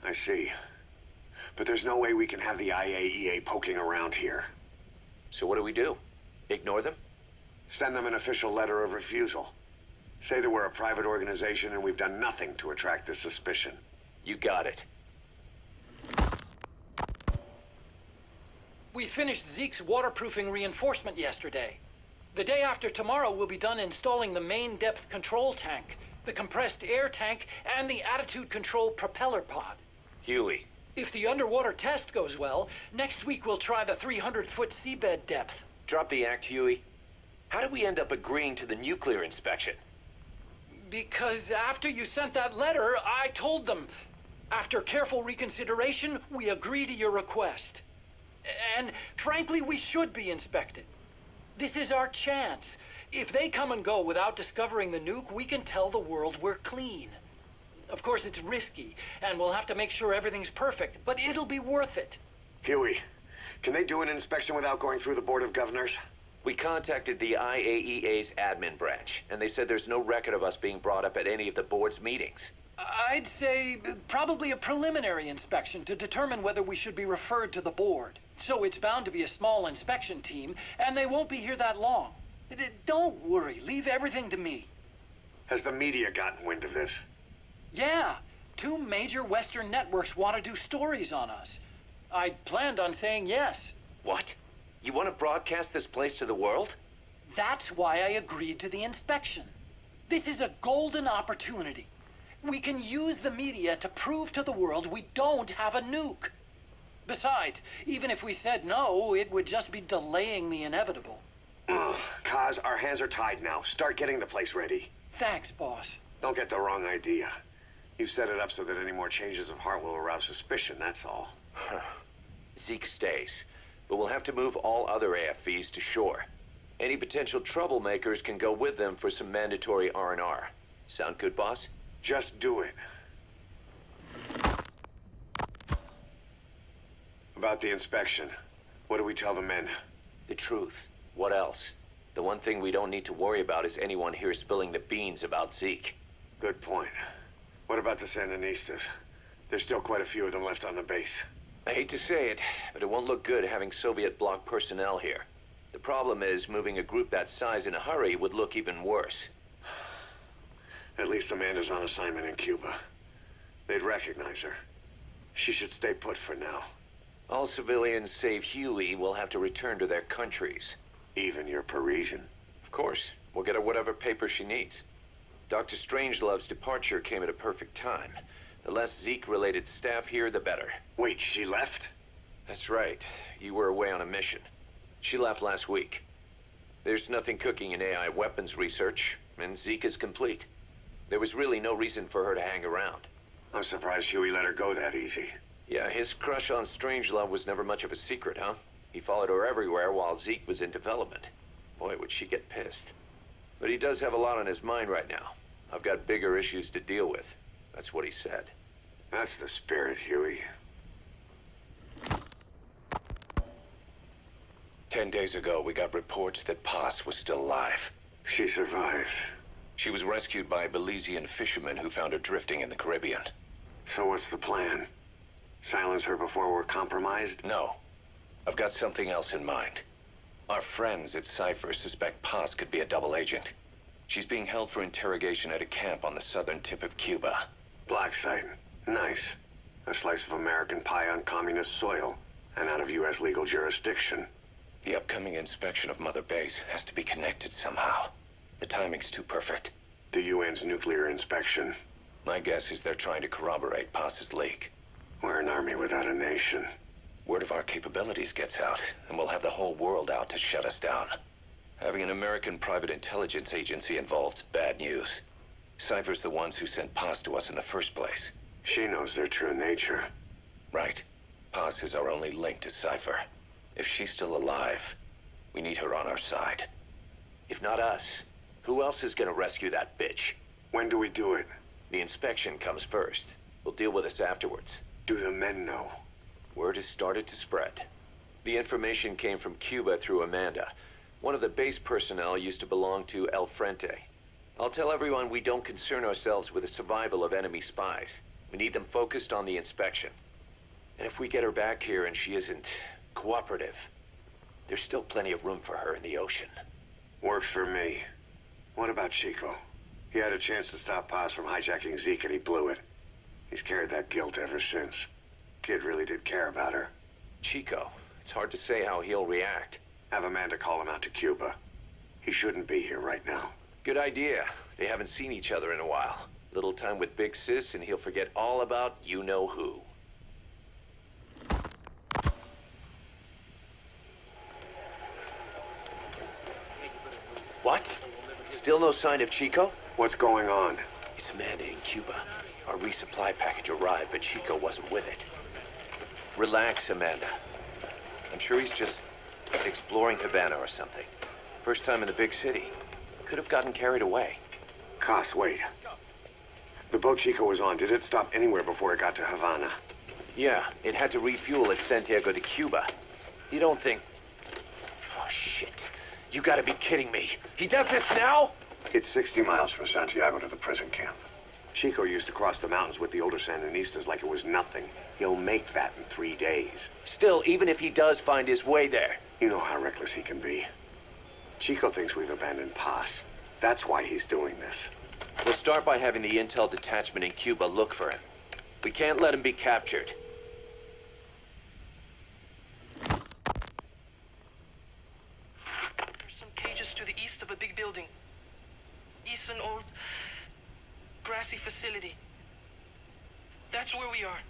I see. But there's no way we can have the IAEA poking around here.
So what do we do? Ignore them?
Send them an official letter of refusal. Say that we're a private organization and we've done nothing to attract this suspicion.
You got it.
We finished Zeke's waterproofing reinforcement yesterday. The day after tomorrow, we'll be done installing the main depth control tank, the compressed air tank, and the attitude control propeller pod.
Huey.
If the underwater test goes well, next week we'll try the 300-foot seabed depth.
Drop the act, Huey. How did we end up agreeing to the nuclear inspection?
Because after you sent that letter, I told them. After careful reconsideration, we agree to your request. And frankly, we should be inspected. This is our chance. If they come and go without discovering the nuke, we can tell the world we're clean. Of course, it's risky, and we'll have to make sure everything's perfect, but it'll be worth it.
Huey, can they do an inspection without going through the Board of Governors?
We contacted the IAEA's admin branch, and they said there's no record of us being brought up at any of the board's meetings.
I'd say probably a preliminary inspection to determine whether we should be referred to the board. So it's bound to be a small inspection team, and they won't be here that long. Don't worry, leave everything to me.
Has the media gotten wind of this?
Yeah, 2 major Western networks want to do stories on us. I planned on saying yes.
What? You want to broadcast this place to the world?
That's why I agreed to the inspection. This is a golden opportunity. We can use the media to prove to the world we don't have a nuke. Besides, even if we said no, it would just be delaying the inevitable.
Kaz, our hands are tied now. Start getting the place ready.
Thanks, boss.
Don't get the wrong idea. You've set it up so that any more changes of heart will arouse suspicion, that's all.
Zeke stays, but we'll have to move all other AFVs to shore. Any potential troublemakers can go with them for some mandatory R&R. Sound good, boss?
Just do it. About the inspection, what do we tell the men?
The truth. What else? The one thing we don't need to worry about is anyone here spilling the beans about Zeke.
Good point. What about the Sandinistas? There's still quite a few of them left on the base.
I hate to say it, but it won't look good having Soviet bloc personnel here. The problem is, moving a group that size in a hurry would look even worse.
At least Amanda's on assignment in Cuba. They'd recognize her. She should stay put for now.
All civilians save Huey will have to return to their countries.
Even your Parisian?
Of course. We'll get her whatever paper she needs. Dr. Strangelove's departure came at a perfect time. The less Zeke-related staff here, the better.
Wait, she left?
That's right. You were away on a mission. She left last week. There's nothing cooking in AI weapons research, and Zeke is complete. There was really no reason for her to hang around.
I'm surprised Huey let her go that easy.
Yeah, his crush on Strangelove was never much of a secret, huh? He followed her everywhere while Zeke was in development. Boy, would she get pissed. But he does have a lot on his mind right now. I've got bigger issues to deal with. That's what he said.
That's the spirit, Huey.
10 days ago, we got reports that Paz was still alive.
She survived.
She was rescued by Belizean fishermen who found her drifting in the Caribbean.
So what's the plan? Silence her before we're compromised?
No. I've got something else in mind. Our friends at Cypher suspect Paz could be a double agent. She's being held for interrogation at a camp on the southern tip of Cuba.
Black site. Nice. A slice of American pie on communist soil, and out of U.S. legal jurisdiction.
The upcoming inspection of Mother Base has to be connected somehow. The timing's too perfect.
The UN's nuclear inspection.
My guess is they're trying to corroborate Paz's leak.
We're an army without a nation.
Word of our capabilities gets out, and we'll have the whole world out to shut us down. Having an American private intelligence agency involved's bad news. Cypher's the ones who sent Paz to us in the first place.
She knows their true nature.
Right. Paz is our only link to Cypher. If she's still alive, we need her on our side. If not us, who else is gonna rescue that bitch?
When do we do it?
The inspection comes first. We'll deal with us afterwards.
Do the men know?
Word has started to spread. The information came from Cuba through Amanda. One of the base personnel used to belong to El Frente. I'll tell everyone we don't concern ourselves with the survival of enemy spies. We need them focused on the inspection. And if we get her back here and she isn't cooperative, there's still plenty of room for her in the ocean.
Works for me. What about Chico? He had a chance to stop Paz from hijacking Zeke and he blew it. He's carried that guilt ever since. Kid really did care about her.
Chico, it's hard to say how he'll react.
Have Amanda call him out to Cuba. He shouldn't be here right now.
Good idea. They haven't seen each other in a while. Little time with Big Sis and he'll forget all about you-know-who. What? Still no sign of Chico?
What's going on?
It's Amanda in Cuba. Our resupply package arrived, but Chico wasn't with it. Relax, Amanda. I'm sure he's just exploring Havana or something. First time in the big city. Could have gotten carried away.
Cos, wait. The boat Chico was on, did it stop anywhere before it got to Havana?
Yeah, it had to refuel at Santiago de Cuba. You don't think... Oh, shit. You gotta be kidding me. He does this now?
It's 60 miles from Santiago to the prison camp. Chico used to cross the mountains with the older Sandinistas like it was nothing. He'll make that in 3 days.
Still, even if he does find his way there...
You know how reckless he can be. Chico thinks we've abandoned Paz. That's why he's doing this.
We'll start by having the intel detachment in Cuba look for him. We can't let him be captured.
There's some cages to the east of a big building. East an old grassy facility. That's where we are.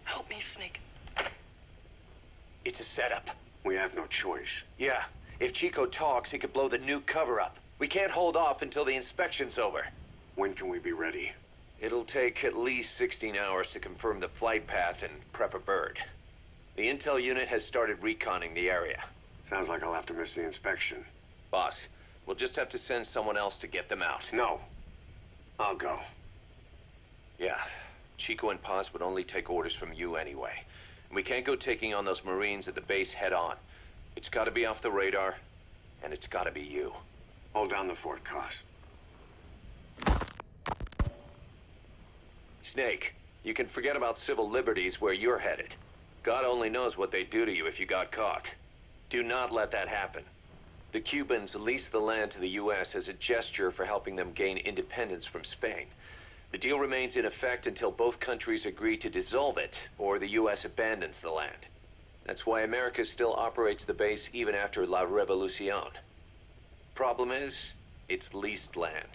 Help me, Snake.
It's a setup.
We have no choice.
Yeah, if Chico talks, he could blow the nuke cover up. We can't hold off until the inspection's over.
When can we be ready?
It'll take at least 16 hours to confirm the flight path and prep a bird. The intel unit has started reconning the area.
Sounds like I'll have to miss the inspection.
Boss, we'll just have to send someone else to get them out.
No. I'll go.
Yeah, Chico and Paz would only take orders from you anyway. We can't go taking on those Marines at the base head on. It's gotta be off the radar, and it's gotta be you.
Hold down the fort, Cos.
Snake, you can forget about civil liberties where you're headed. God only knows what they'd do to you if you got caught. Do not let that happen. The Cubans leased the land to the U.S. as a gesture for helping them gain independence from Spain. The deal remains in effect until both countries agree to dissolve it, or the U.S. abandons the land. That's why America still operates the base even after La Revolucion. Problem is, it's leased land.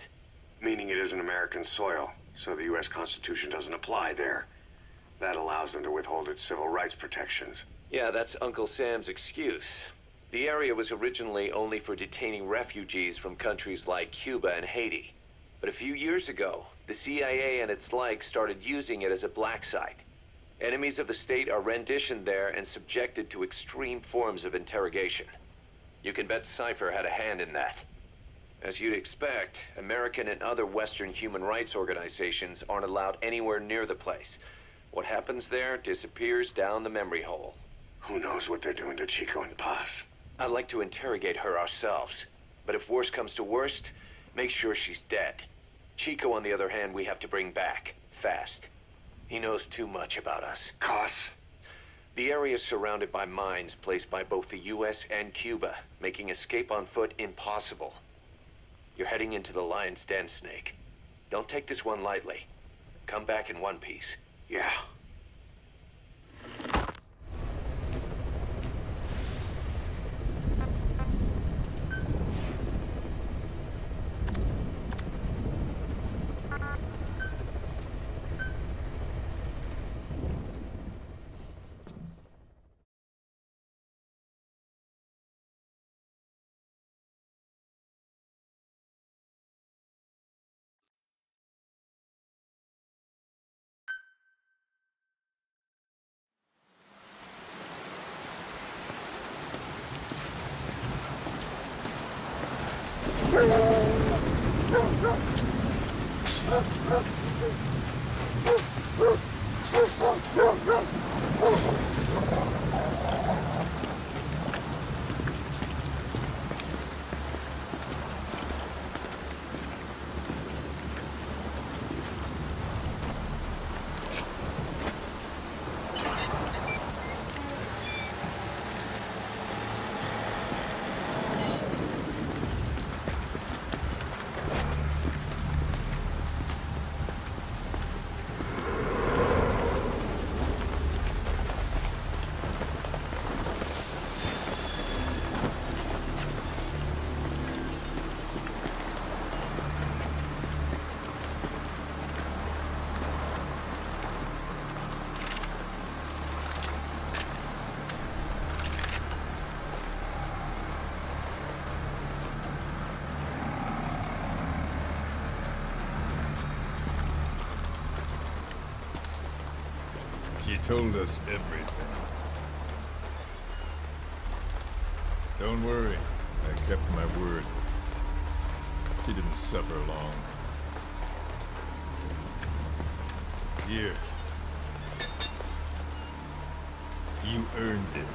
Meaning it isn't American soil, so the U.S. Constitution doesn't apply there. That allows them to withhold its civil rights protections.
Yeah, that's Uncle Sam's excuse. The area was originally only for detaining refugees from countries like Cuba and Haiti. But a few years ago, the CIA and its like started using it as a black site. Enemies of the state are renditioned there and subjected to extreme forms of interrogation. You can bet Cypher had a hand in that. As you'd expect, American and other Western human rights organizations aren't allowed anywhere near the place. What happens there disappears down the memory hole.
Who knows what they're doing to Chico and Paz?
I'd like to interrogate her ourselves. But if worst comes to worst, make sure she's dead. Chico, on the other hand, we have to bring back, fast. He knows too much about us.
Cos?
The area is surrounded by mines placed by both the US and Cuba, making escape on foot impossible. You're heading into the Lion's Den, Snake. Don't take this one lightly. Come back in one piece.
Yeah.
She told us everything. Don't worry, I kept my word. She didn't suffer long. Here. You earned it.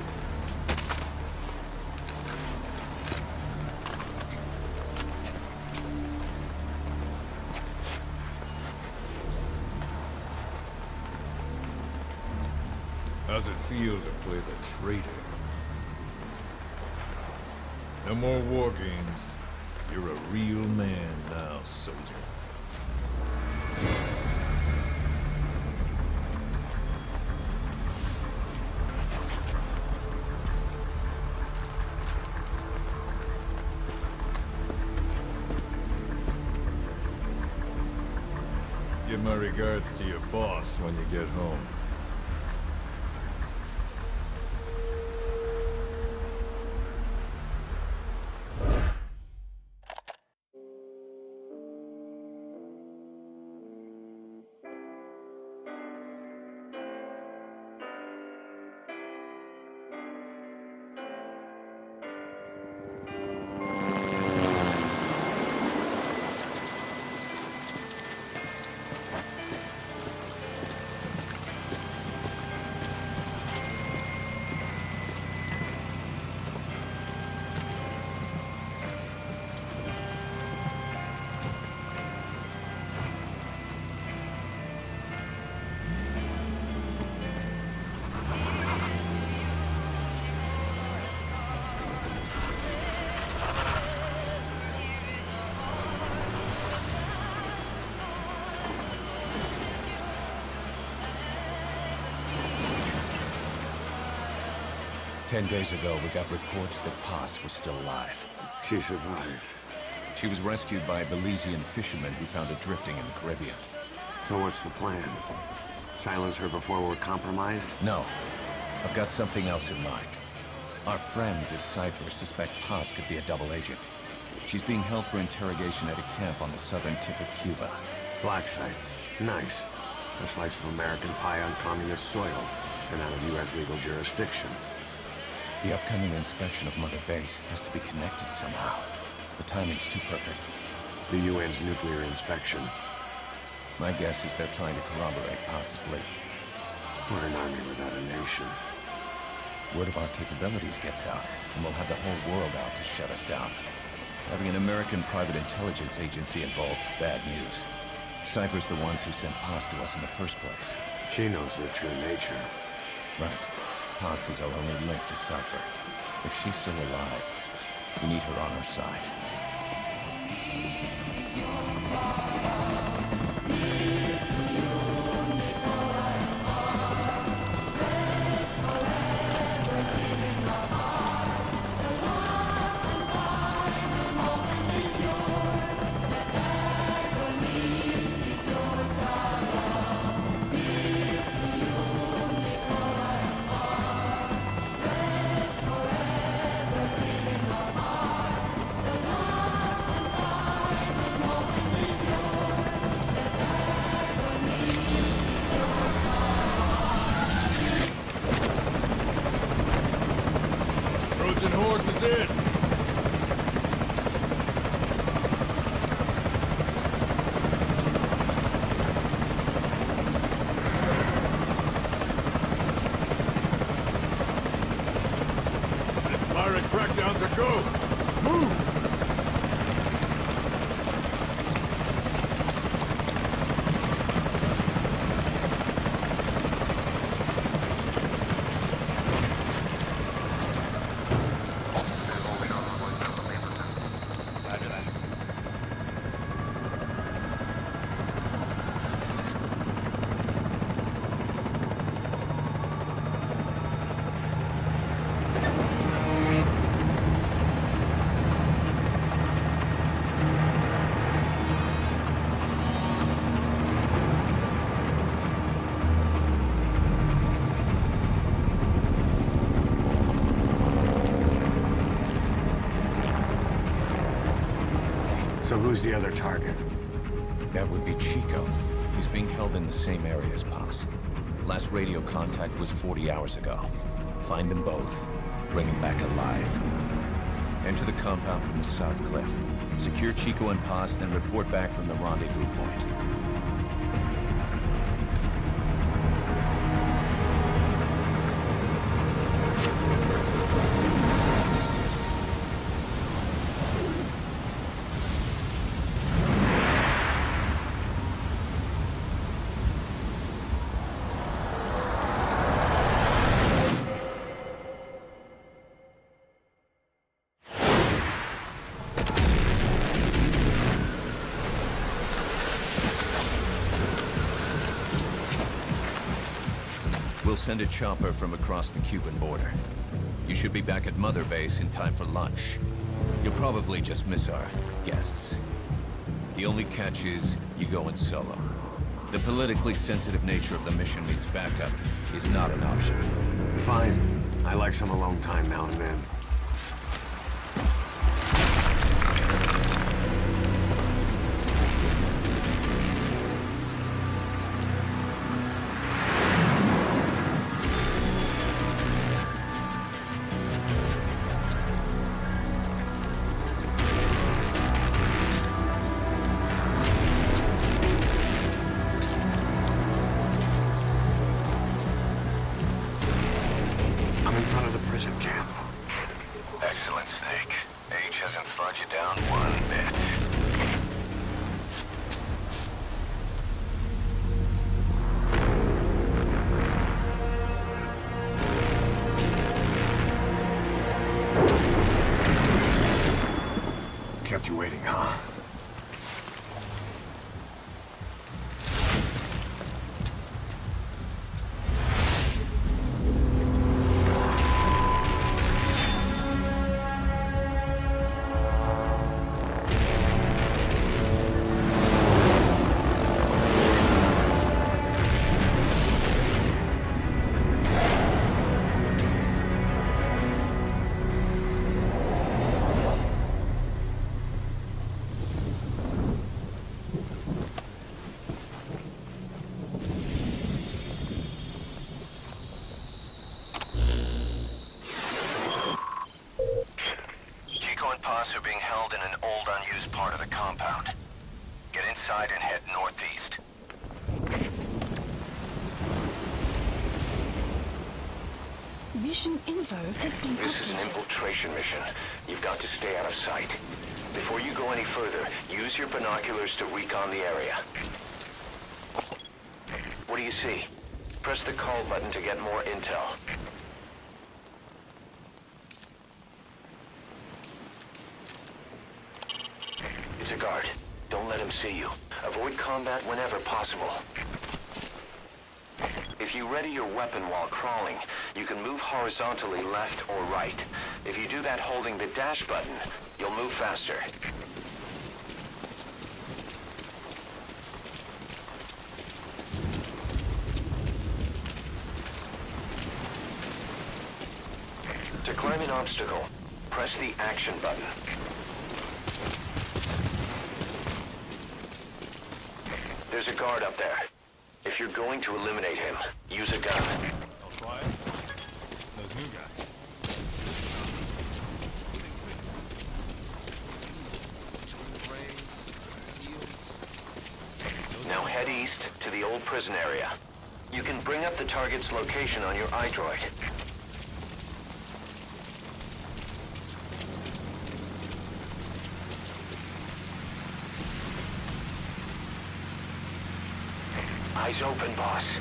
How's it feel to play the traitor? No more war games. You're a real man now, soldier. Give my regards to your boss when you get home.
Ten days ago, we got reports that Paz was still alive.
She survived.
She was rescued by a Belizean fisherman who found her drifting in the Caribbean.
So what's the plan? Silence her before we're compromised?
No. I've got something else in mind. Our friends at Cypher suspect Paz could be a double agent. She's being held for interrogation at a camp on the southern tip of Cuba.
Black site. Nice. A slice of American pie on communist soil, and out of U.S. legal jurisdiction.
The upcoming inspection of Mother Base has to be connected somehow. The timing's too perfect.
The UN's nuclear inspection.
My guess is they're trying to corroborate Paz's leak.
We're an army without a nation.
Word of our capabilities gets out, and we'll have the whole world out to shut us down. Having an American private intelligence agency involved's bad news. Cypher's the ones who sent Paz to us in the first place.
She knows their true nature.
Right. Paz is our only link to Cypher. If she's still alive, we need her on our side.
Trojan horse is in! This pirate crackdown's a go! Move!
So who's the other target?
That would be Chico. He's being held in the same area as Paz. Last radio contact was 40 hours ago. Find them both. Bring them back alive. Enter the compound from the south cliff. Secure Chico and Paz, then report back from the rendezvous point. We'll send a chopper from across the Cuban border. You should be back at Mother Base in time for lunch. You'll probably just miss our guests. The only catch is you go in solo. The politically sensitive nature of the mission means backup is not an option.
Fine. I like some alone time now and then. I'm in front of the prison camp.
part of the compound. Get inside and head northeast.
Mission info has been updated.
This is an infiltration mission. You've got to stay out of sight. Before you go any further, use your binoculars to recon the area. What do you see? Press the call button to get more intel. It's a guard. Don't let him see you. Avoid combat whenever possible. If you ready your weapon while crawling, you can move horizontally left or right. If you do that holding the dash button, you'll move faster. To climb an obstacle, press the action button. There's a guard up there. If you're going to eliminate him, use a gun.
I'll try it. Those new guys.
Now head east to the old prison area. You can bring up the target's location on your iDroid. Eyes open, boss.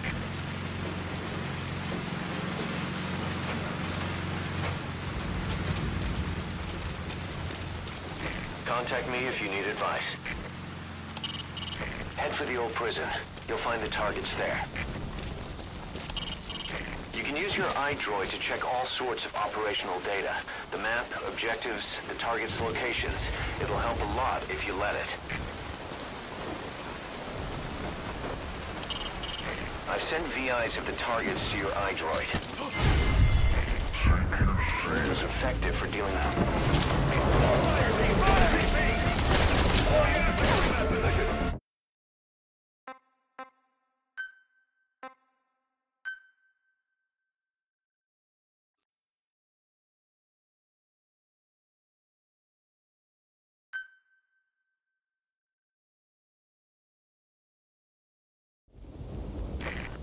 Contact me if you need advice. Head for the old prison. You'll find the targets there. You can use your iDroid to check all sorts of operational data. The map, objectives, the target's locations. It'll help a lot if you let it. I've sent VIs of the targets to your iDroid. It was effective for dealing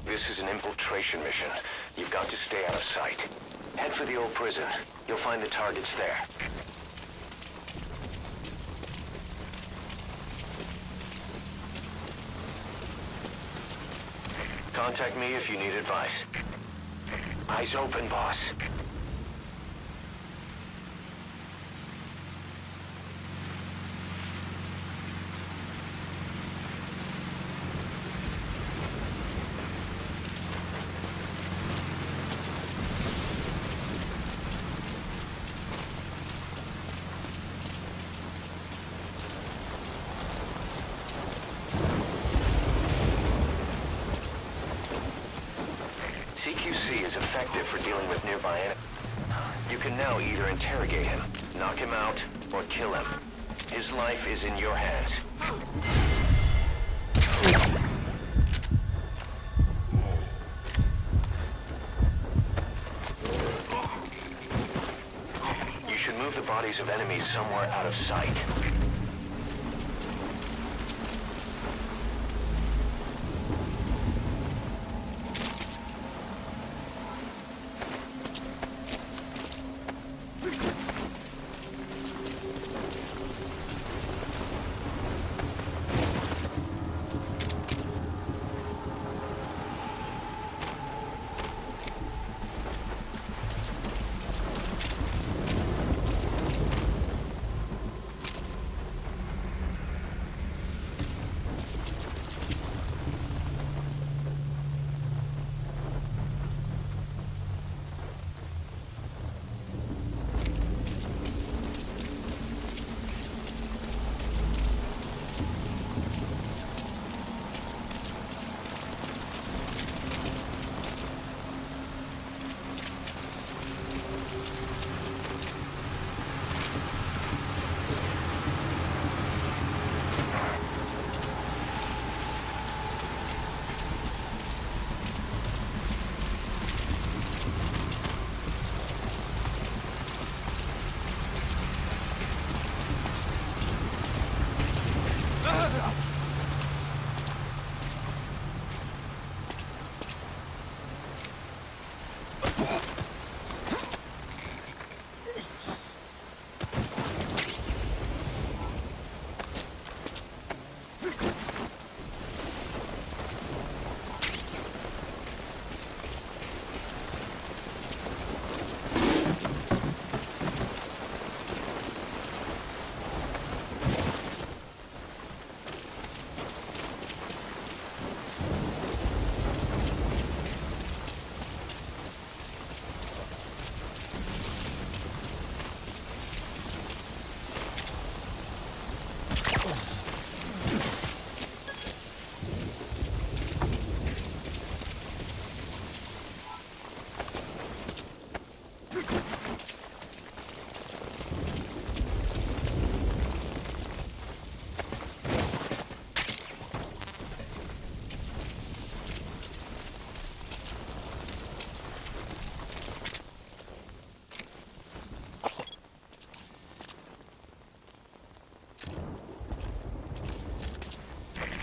This is an infiltration mission. You've got to stay out of sight. Head for the old prison. You'll find the targets there. Contact me if you need advice. Eyes open, boss. CQC is effective for dealing with nearby enemies. You can now either interrogate him, knock him out, or kill him. His life is in your hands. You should move the bodies of enemies somewhere out of sight.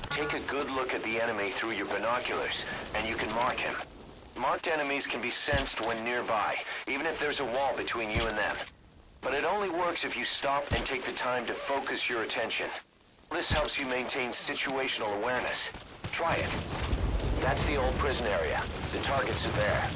Take a good look at the enemy through your binoculars, and you can mark him. Marked enemies can be sensed when nearby, even if there's a wall between you and them. But it only works if you stop and take the time to focus your attention. This helps you maintain situational awareness. Try it. That's the old prison area. The targets are there.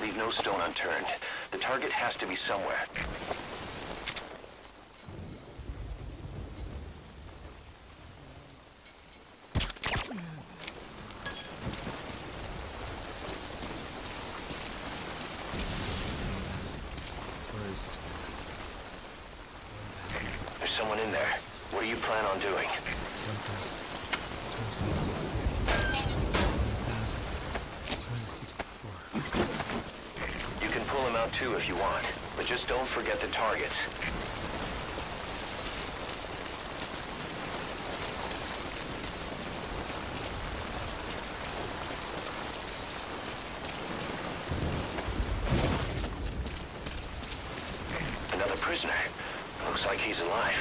Leave no stone unturned. The target has to be somewhere. There's someone in there. What do you plan on doing? You can pull him out too if you want, but just don't forget the targets. Another prisoner. Looks like he's alive.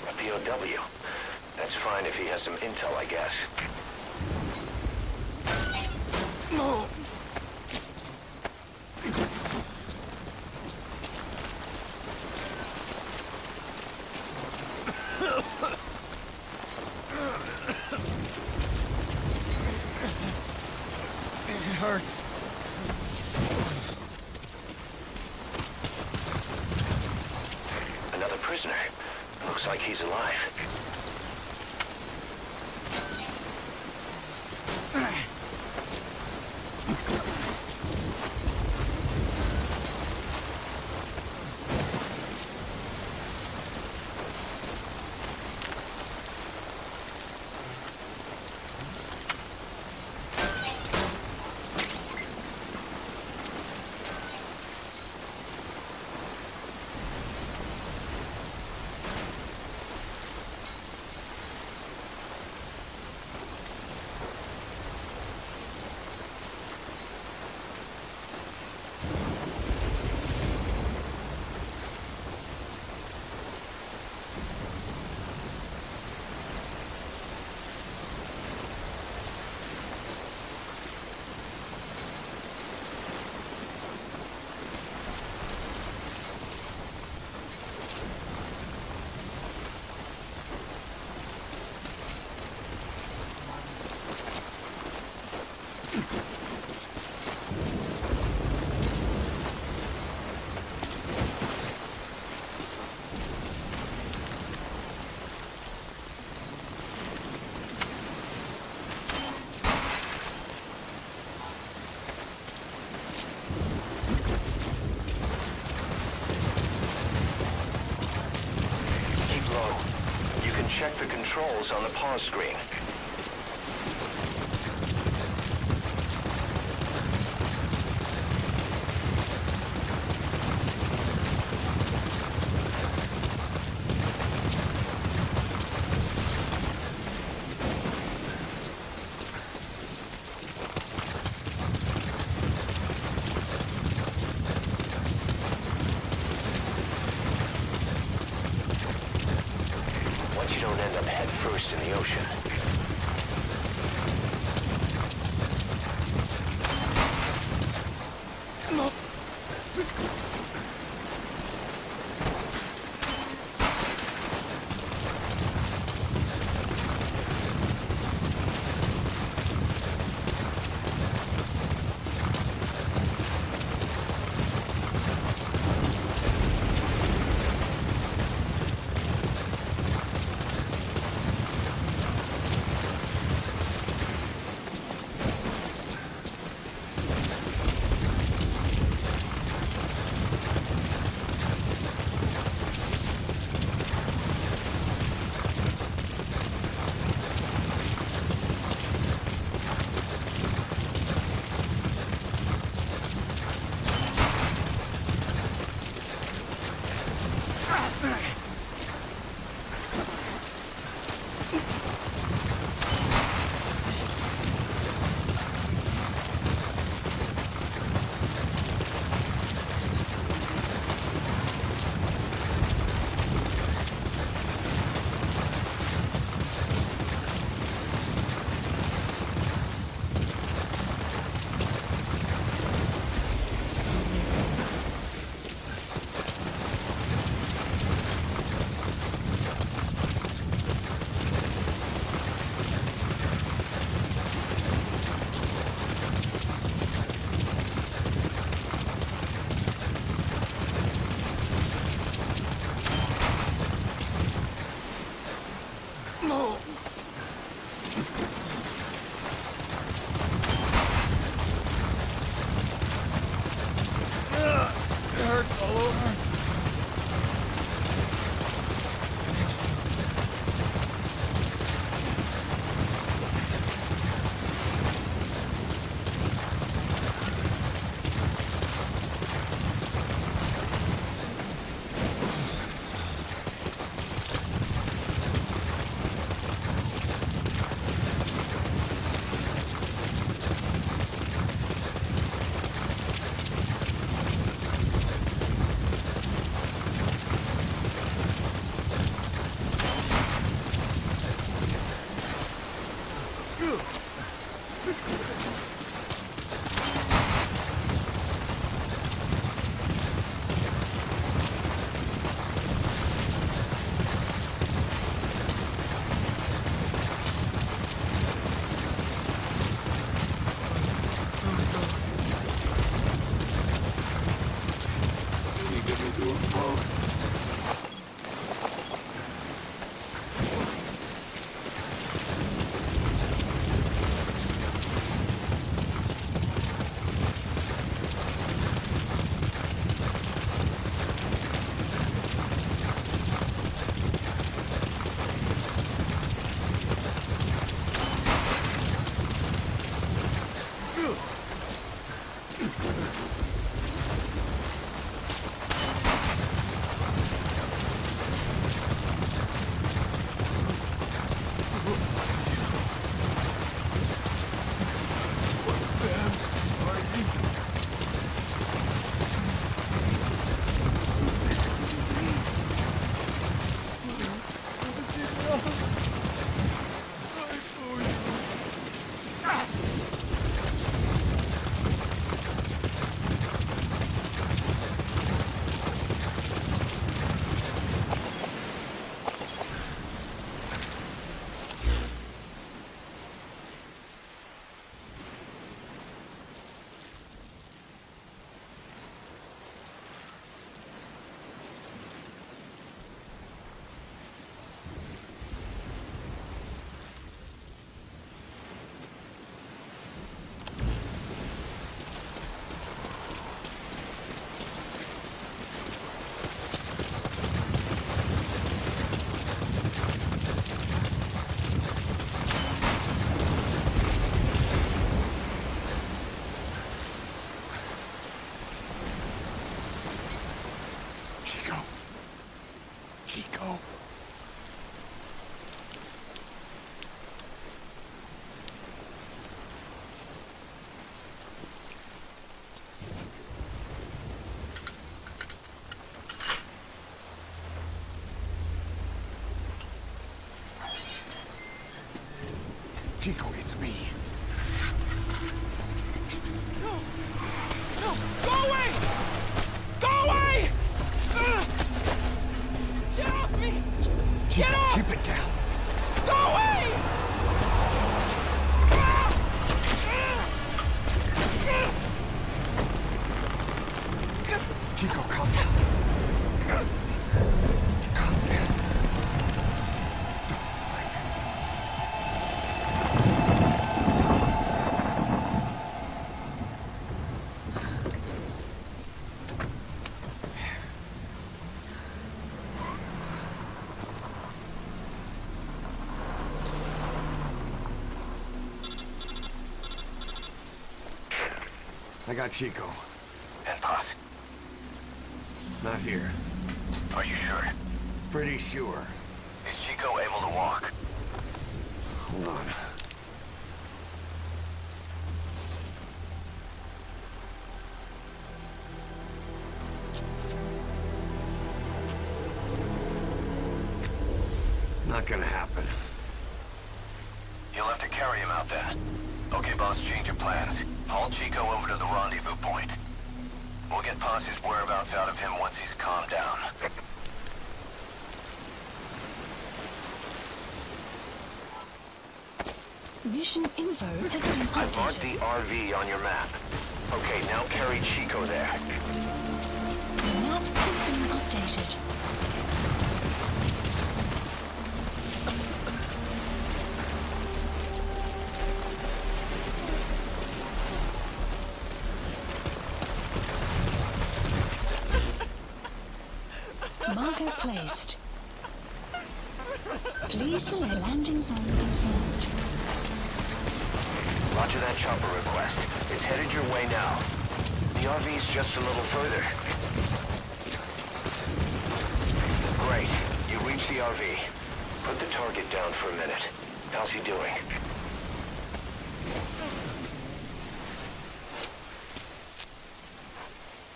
A POW. That's fine if he has some intel, I guess.
It hurts.
Another prisoner. Looks like he's alive.
controls on the pause screen. You don't end up head first in the ocean.
Chico. Chico, it's me.
No! No! Go away! Go away! Get off me!
Chico,
Get off!
keep it down.
Go away!
Chico, calm down. Calm down. Don't fight it. I got Chico.
And Paz?
Not here.
Are you sure?
Pretty sure.
Is Chico able to walk?
Hold on. Not gonna happen.
You'll have to carry him out then. Okay, boss, change your plans. Haul Chico over to the rendezvous point. We'll get Paz's whereabouts out of him once he's calmed down.
Mission info has been
I've marked
updated.
the RV on your map. Okay, now carry Chico there.
Map has been updated. Marker placed. Please select landing zone confirmed.
Roger that chopper request. It's headed your way now. The RV's just a little further. Great. You reached the RV. Put the target down for a minute. How's he doing?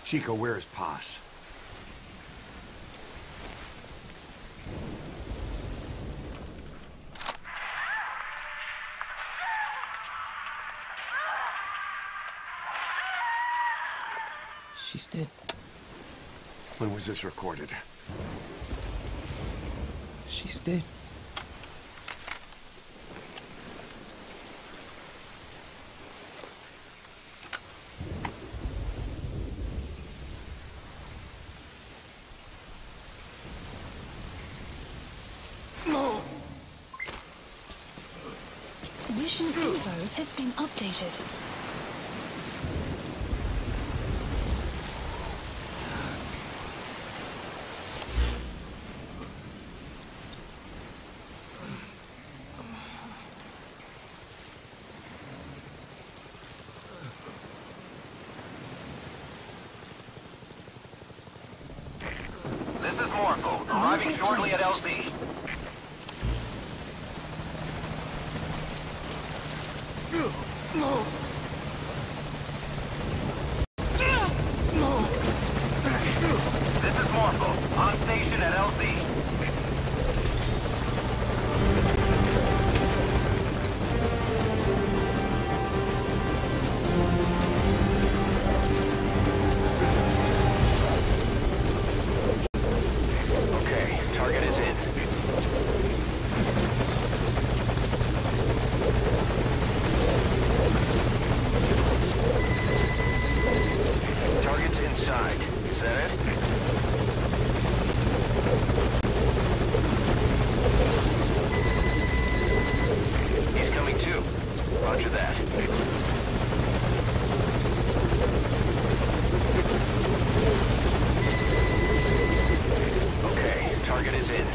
Chico, where's Paz?
She's dead.
When was this recorded?
She's dead.
Mission info has been updated.
This is Morpho, arriving shortly at LZ. This is Morpho, on station at LZ. Okay, target is in. Target's inside. Is that it? He's coming too. Roger that. Okay, target is in.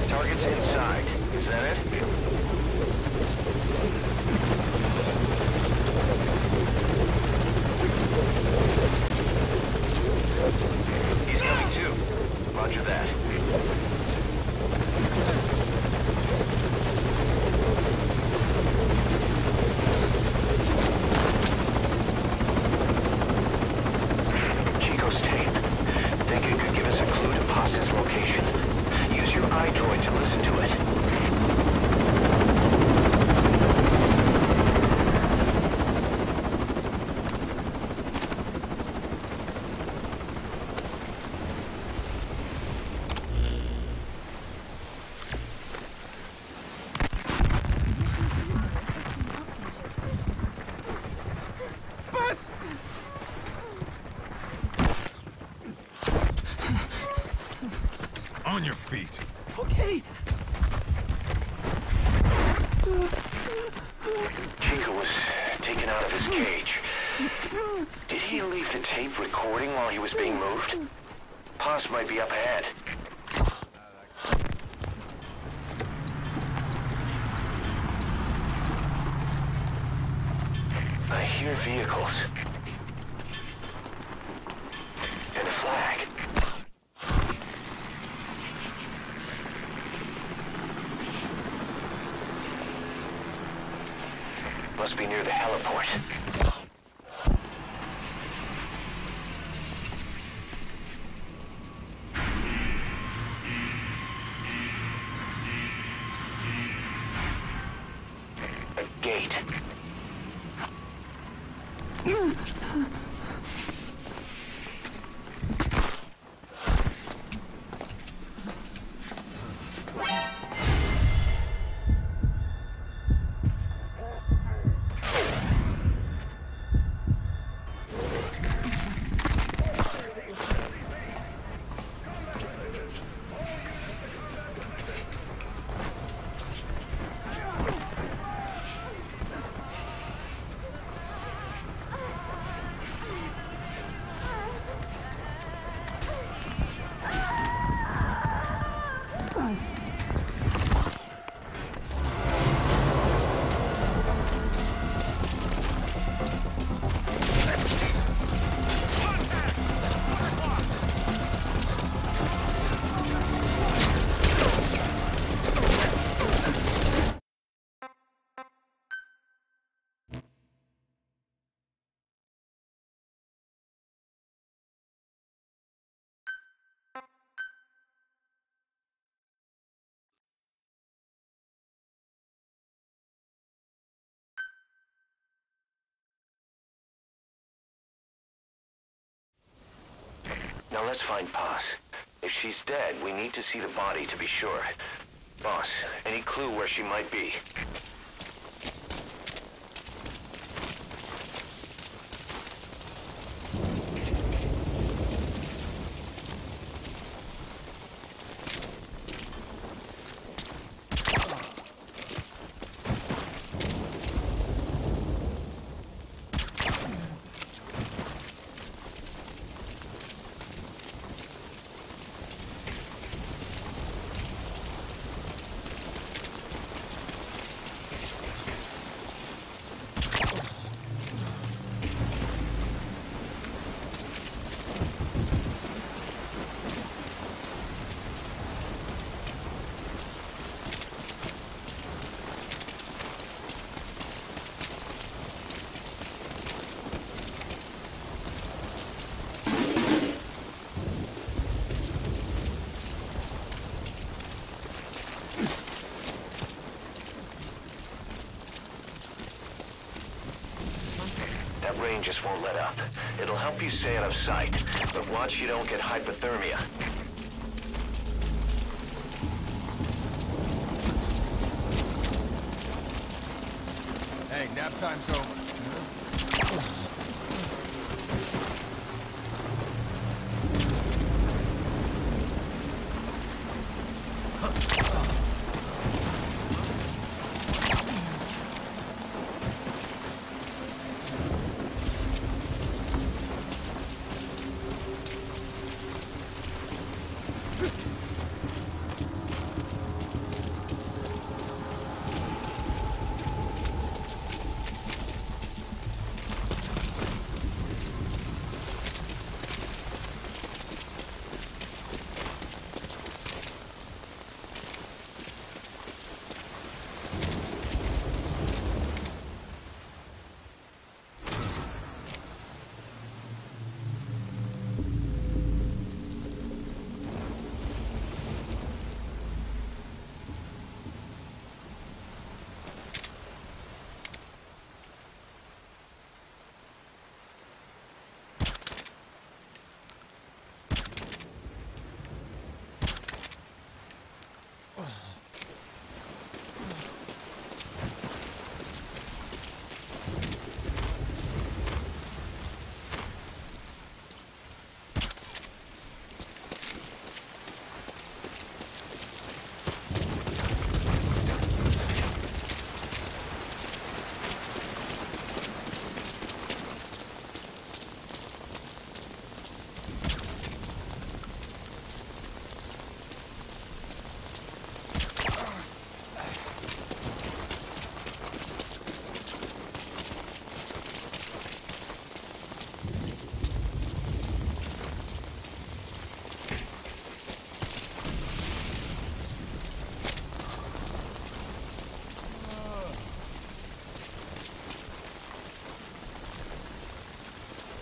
Target's inside. Is that it?
Android to listen to it.
On your feet.
Okay.
Chico was taken out of his cage. Did he leave the tape recording while he was being moved? Paz might be up ahead. I hear vehicles. And a flag. Must be near the heliport. A gate. Now let's find Paz. If she's dead, we need to see the body to be sure. Boss, any clue where she might be? That rain just won't let up. It'll help you stay out of sight, but watch you don't get hypothermia.
Hey, nap time's over.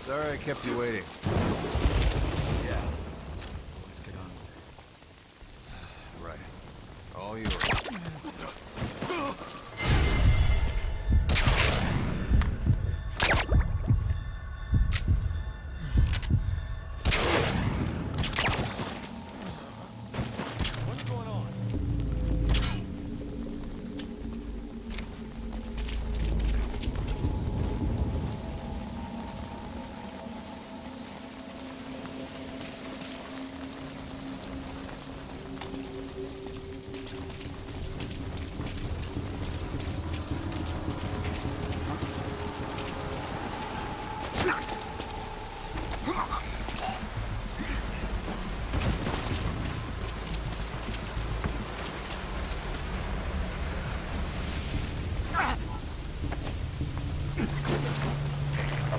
Sorry I kept you waiting.
Yeah. Let's get on with it.
Right. All yours.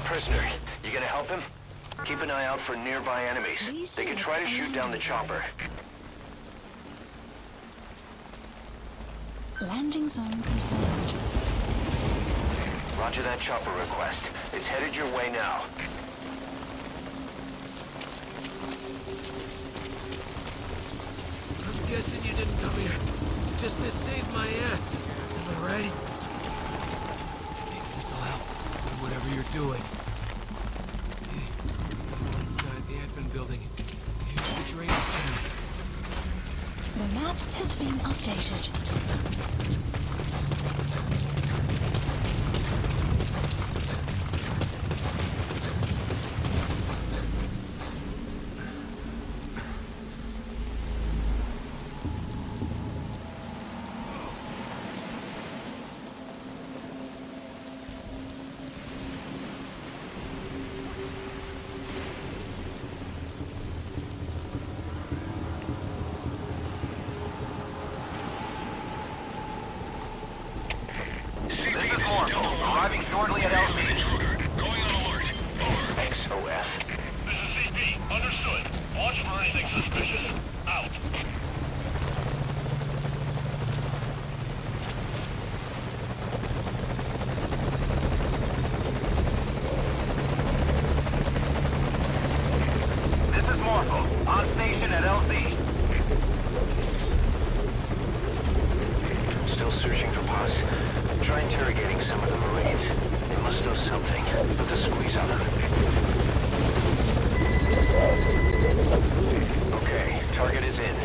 Prisoner, you gonna help him? Keep an eye out for nearby enemies. They could try to shoot down the chopper.
Landing zone confirmed.
Roger that chopper request. It's headed your way now.
I'm guessing you didn't come here just to save my ass. Am I right? Maybe this'll help with whatever you're doing. Inside the admin building. Here's the drainage tank.
The map has been updated.
Arriving shortly at LZ.
Going on alert. Over.
XOF.
This is CP. Understood. Watch for anything suspicious. Out.
This is Morpho. On station at LZ. Still searching for Paz. Try interrogating some of the Marines. They must know something. Put the squeeze on them. Okay, target is in.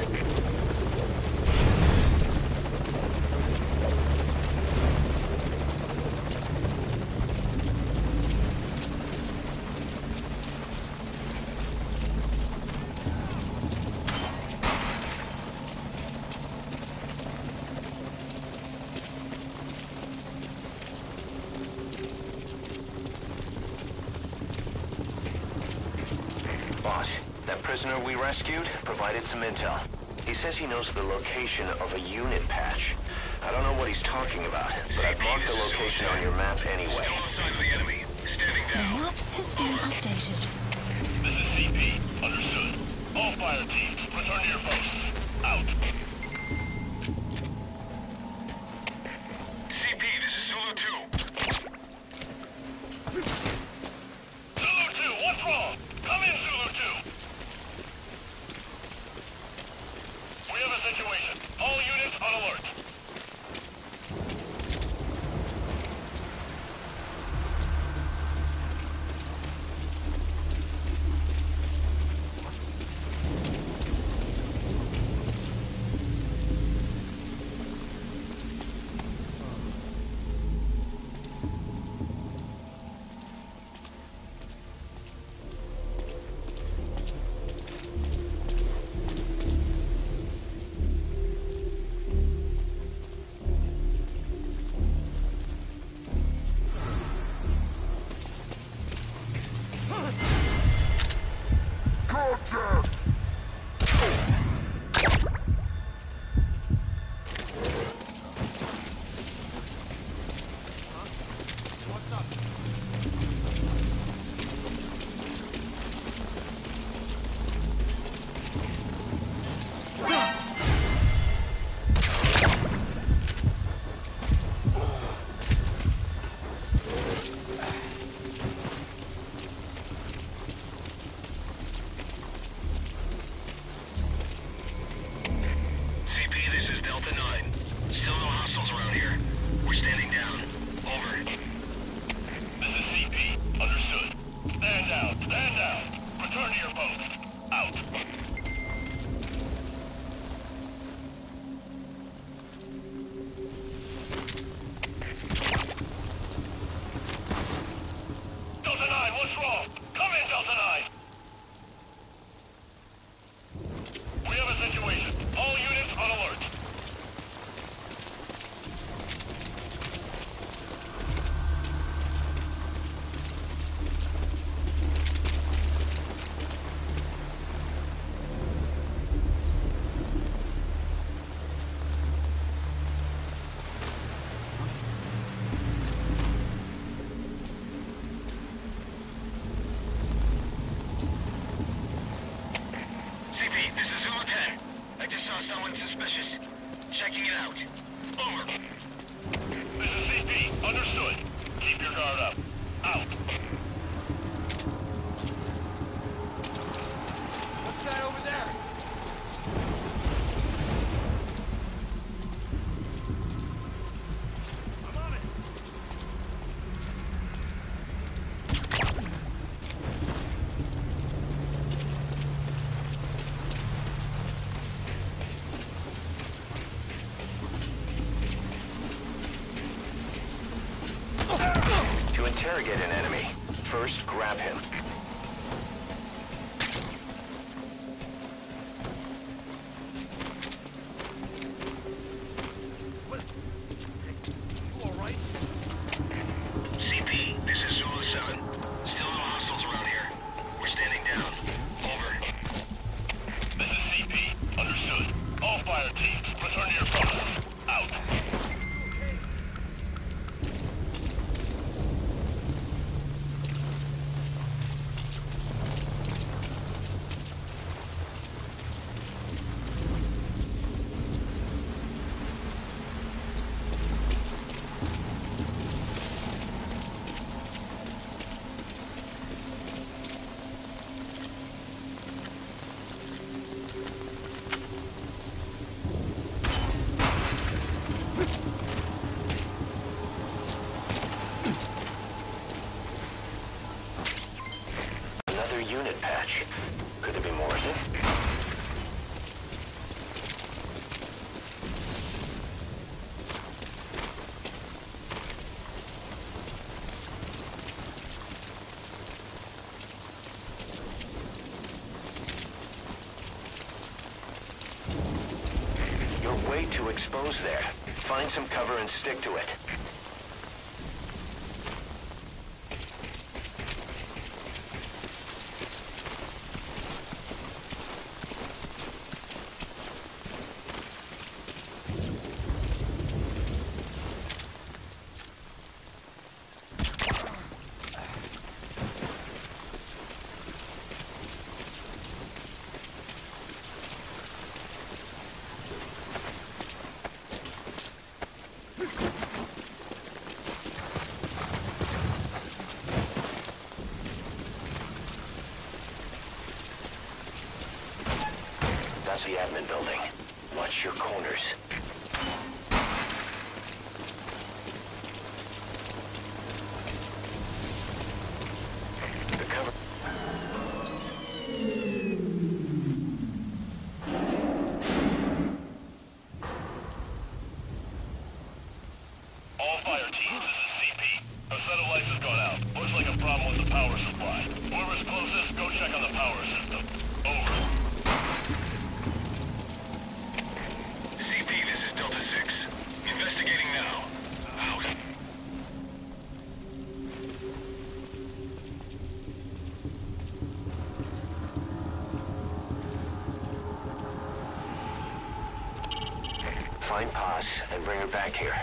Boss, that prisoner we rescued provided some intel. He says he knows the location of a unit patch. I don't know what he's talking about, but I've marked the location on your map anyway.
The map has been updated.
This is CP. Understood. All fire teams, return to your posts. Out. CP, this is Zulu 2. Zulu 2, what's wrong? Come in, Zulu 2. We have a situation. All units on alert. someone suspicious. Checking it out. Over. This is CP. Understood. Keep your guard up. Out.
What's that over there?
To interrogate an enemy, first grab him.
CP, this is Zulu 7. Still no hostiles around here. We're standing down. Over. This is CP. Understood. All fire teams, return to your posts. Out.
Another unit patch. Could there be more of it? You're way too exposed there. Find some cover and stick to it. That's the admin building. Watch your corners. The cover...
All fire teams, this is CP. Our set of lights has gone out. Looks like a problem with the power supply. Whoever's closest, go check on the power system. Over. CP, this is Delta 6. Investigating now. Out.
Find Paz and bring her back here.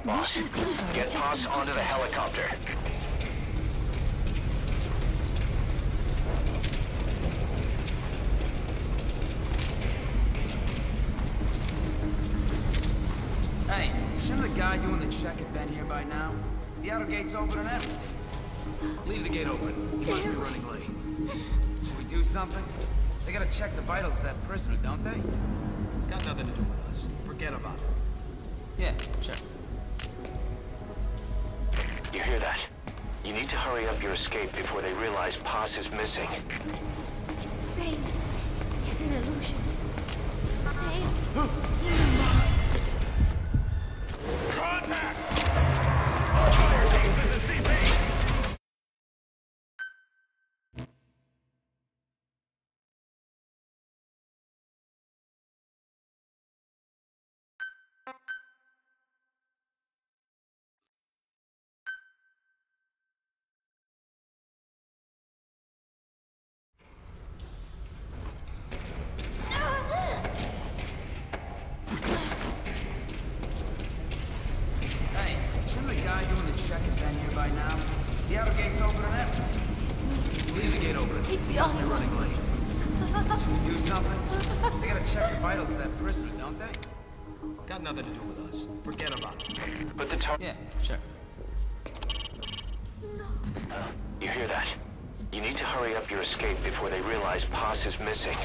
Boss, get Paz onto the helicopter.
Hey, shouldn't the guy doing the check have been here by now? The outer gate's open and everything.
Leave the gate open. He must be running late.
Should we do something? They gotta check the vitals of that prisoner, don't they?
Got nothing to do with us. Forget about it.
Yeah, sure.
You hear that? You need to hurry up your escape before they realize Paz is missing.
Rain is an illusion.
Contact!
Hey, shouldn't the guy doing the check have been here by now? The outer gate's open and everything.
Leave the gate open. He must be running late.
Should we do something? They gotta check the vitals of that prisoner, don't they?
Got nothing to do with us. Forget about it.
But the tar-
Yeah, sure.
You hear that? You need to hurry up your escape before they realize Paz is missing.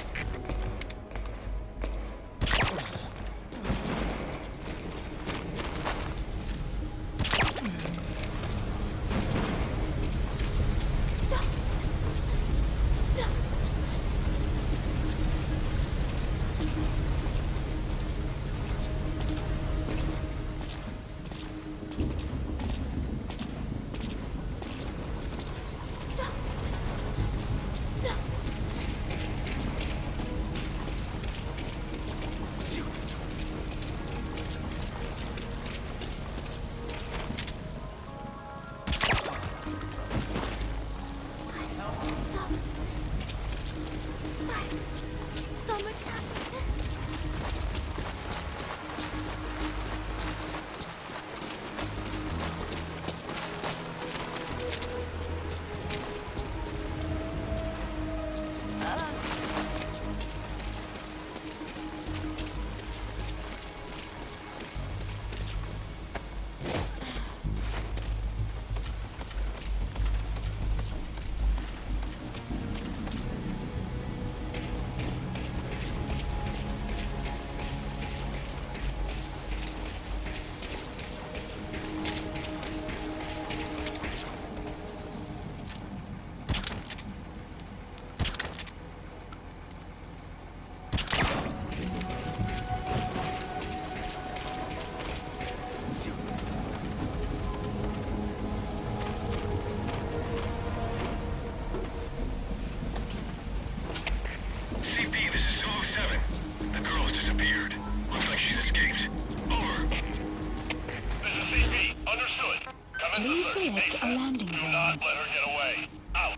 Please select a landing
Do
zone.
not let her get away. Out.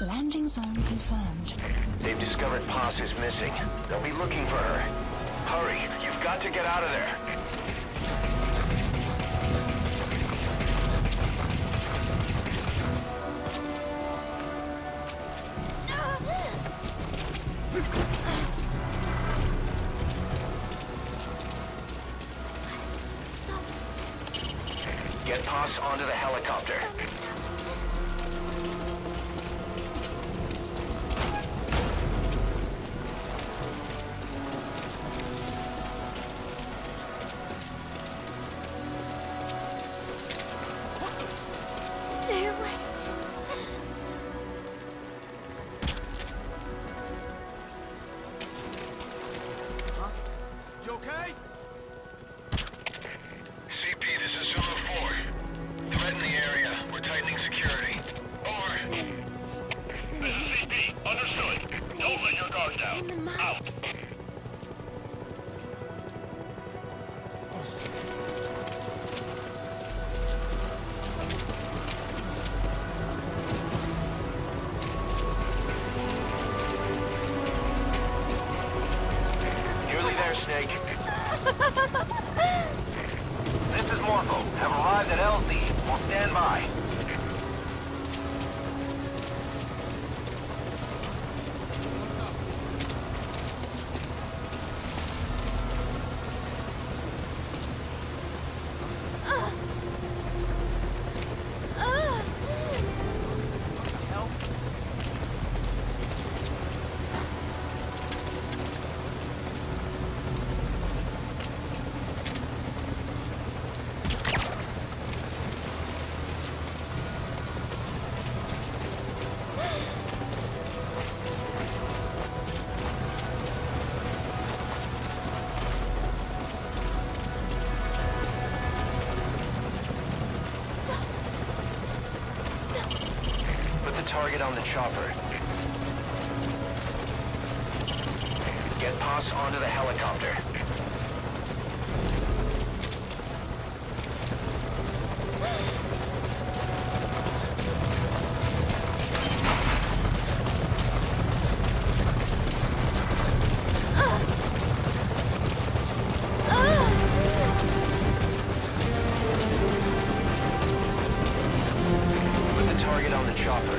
Landing zone confirmed.
They've discovered Paz is missing. They'll be looking for her. Hurry, you've got to get out of there. Get Paz onto the helicopter.
Stay away.
You okay?
CP, this is Zulu 4. Threat in the area. We're tightening security. Over. This is CP. Understood. Don't let your guard down. Out.
Nearly there, Snake. This is Morpho. Have arrived at LZ. We'll stand by. Put the target on the chopper. Get Paz onto the helicopter. Put the target on the chopper.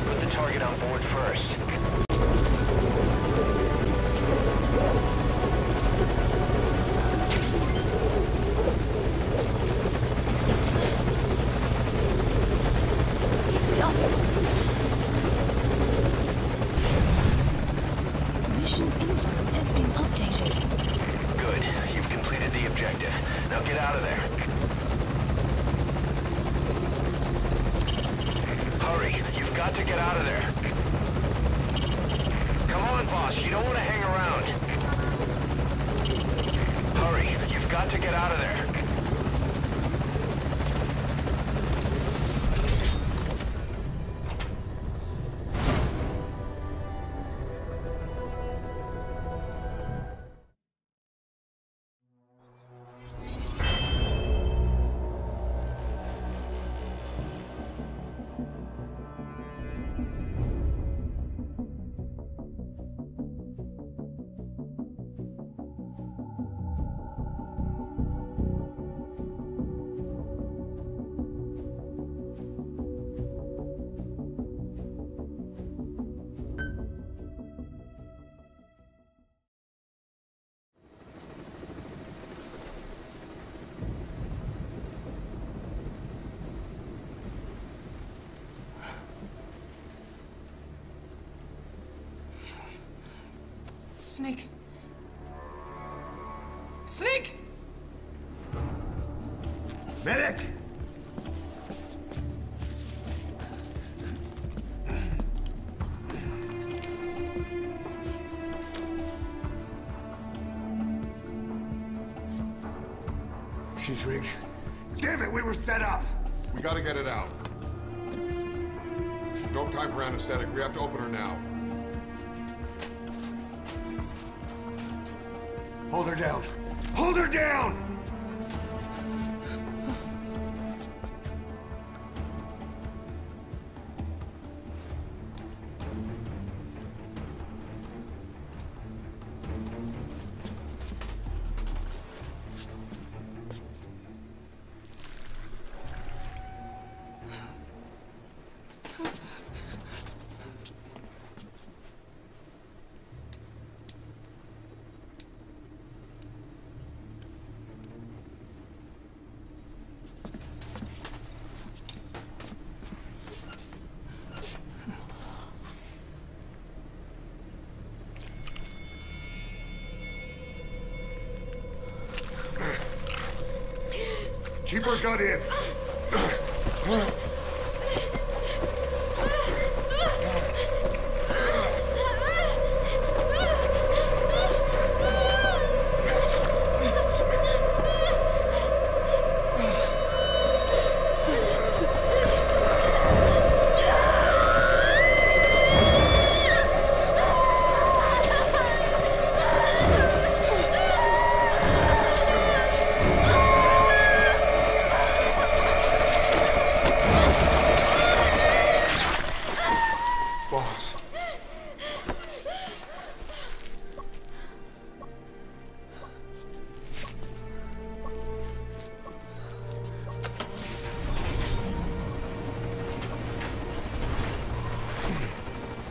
Put the target on board first.
Mission info has been updated.
Good. You've completed the objective. Now get out of there. Hurry. You've got to get out of there. Come on, boss. You don't want to hang around. Hurry. You've got to get out of there.
Snake! Snake!
Medic! She's rigged. Damn it, we were set up!
We gotta get it out. No time for anesthetic. We have to open her now.
Hold her down. Hold her down!
Keep her gun in.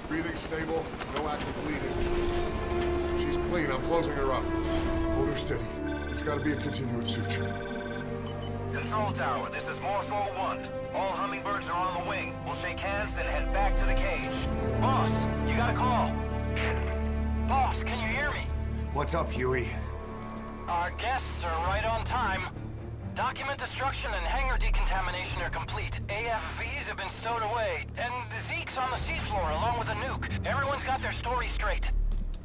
Breathing stable, no active bleeding. She's clean, I'm closing her up. Hold her steady. It's gotta be a continuous suture.
Control tower, this is Morpho 1. All Hummingbirds are on the wing. We'll shake hands, then head back to the cage. Boss, you got a call. Boss, can you hear me?
What's up, Huey?
Our guests are right on time. Document destruction and hangar decontamination are complete. AFVs have been stowed away, and Zeke's on the seafloor along with a nuke. Everyone's got their story straight.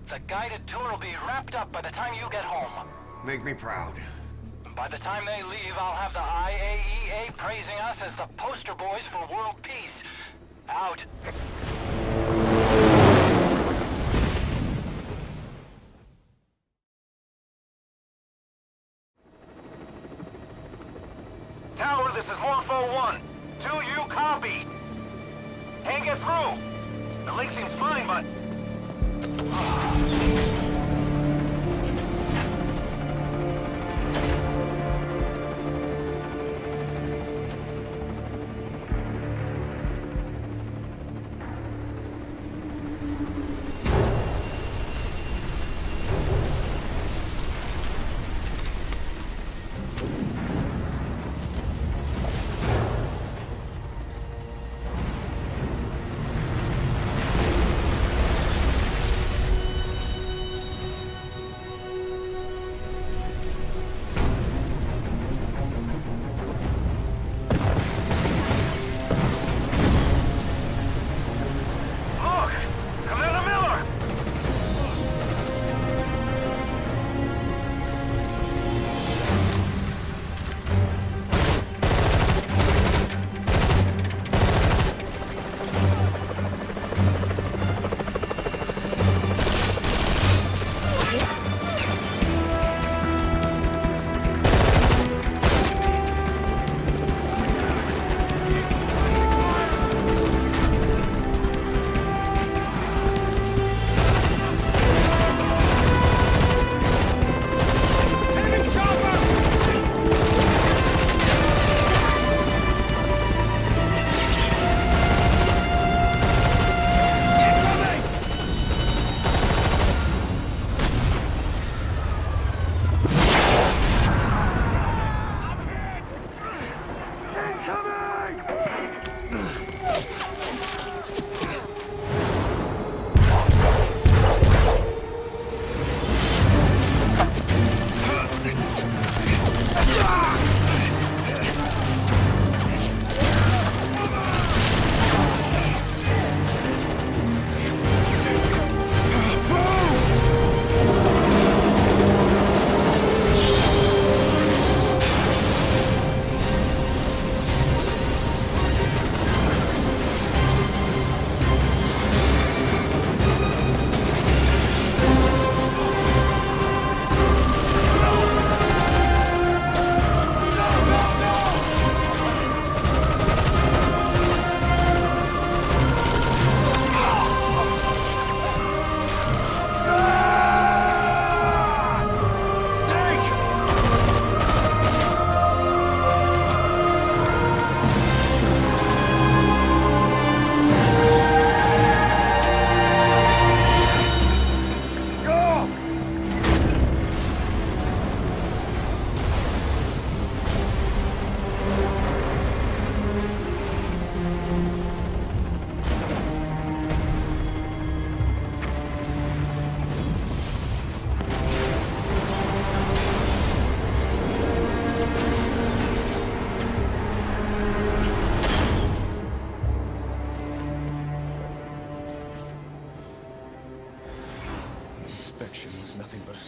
The guided tour will be wrapped up by the time you get home.
Make me proud.
By the time they leave, I'll have the IAEA praising us as the poster boys for world peace. Out.
Tower, this is Morpho 1. Do you copy? Can't get through. The link seems fine, but...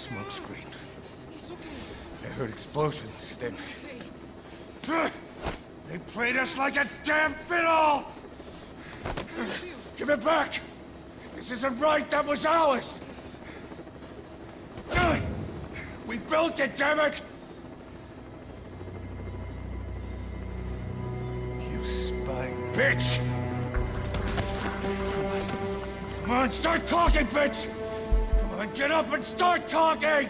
smoke screen. I heard explosions, then... They played us like a damn fiddle! Give it back! This isn't right, that was ours! We built it, damn it! You spying bitch! Come on, start talking, bitch! Come on, get up and start talking!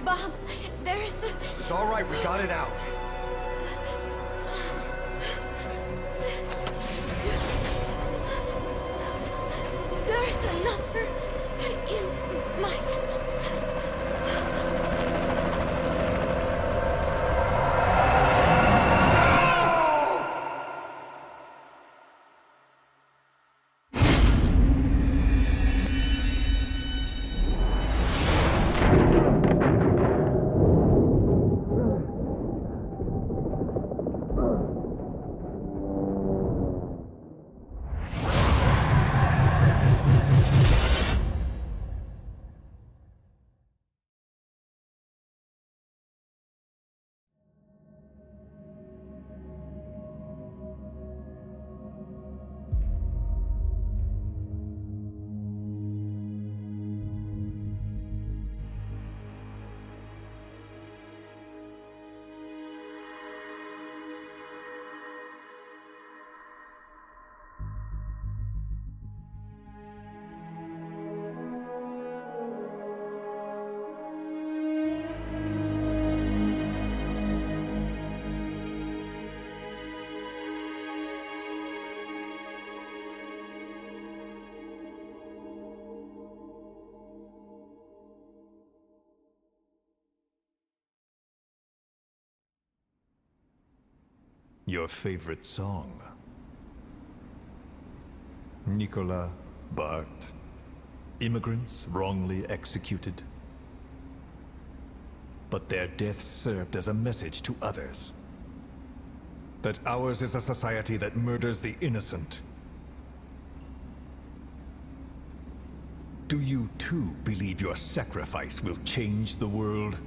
Bob, there's...
It's all right, we got it out.
There's another in my...
Your favorite song? Nicolas, Bart, immigrants wrongly executed. But their deaths served as a message to others. That ours is a society that murders the innocent. Do you too believe your sacrifice will change the world?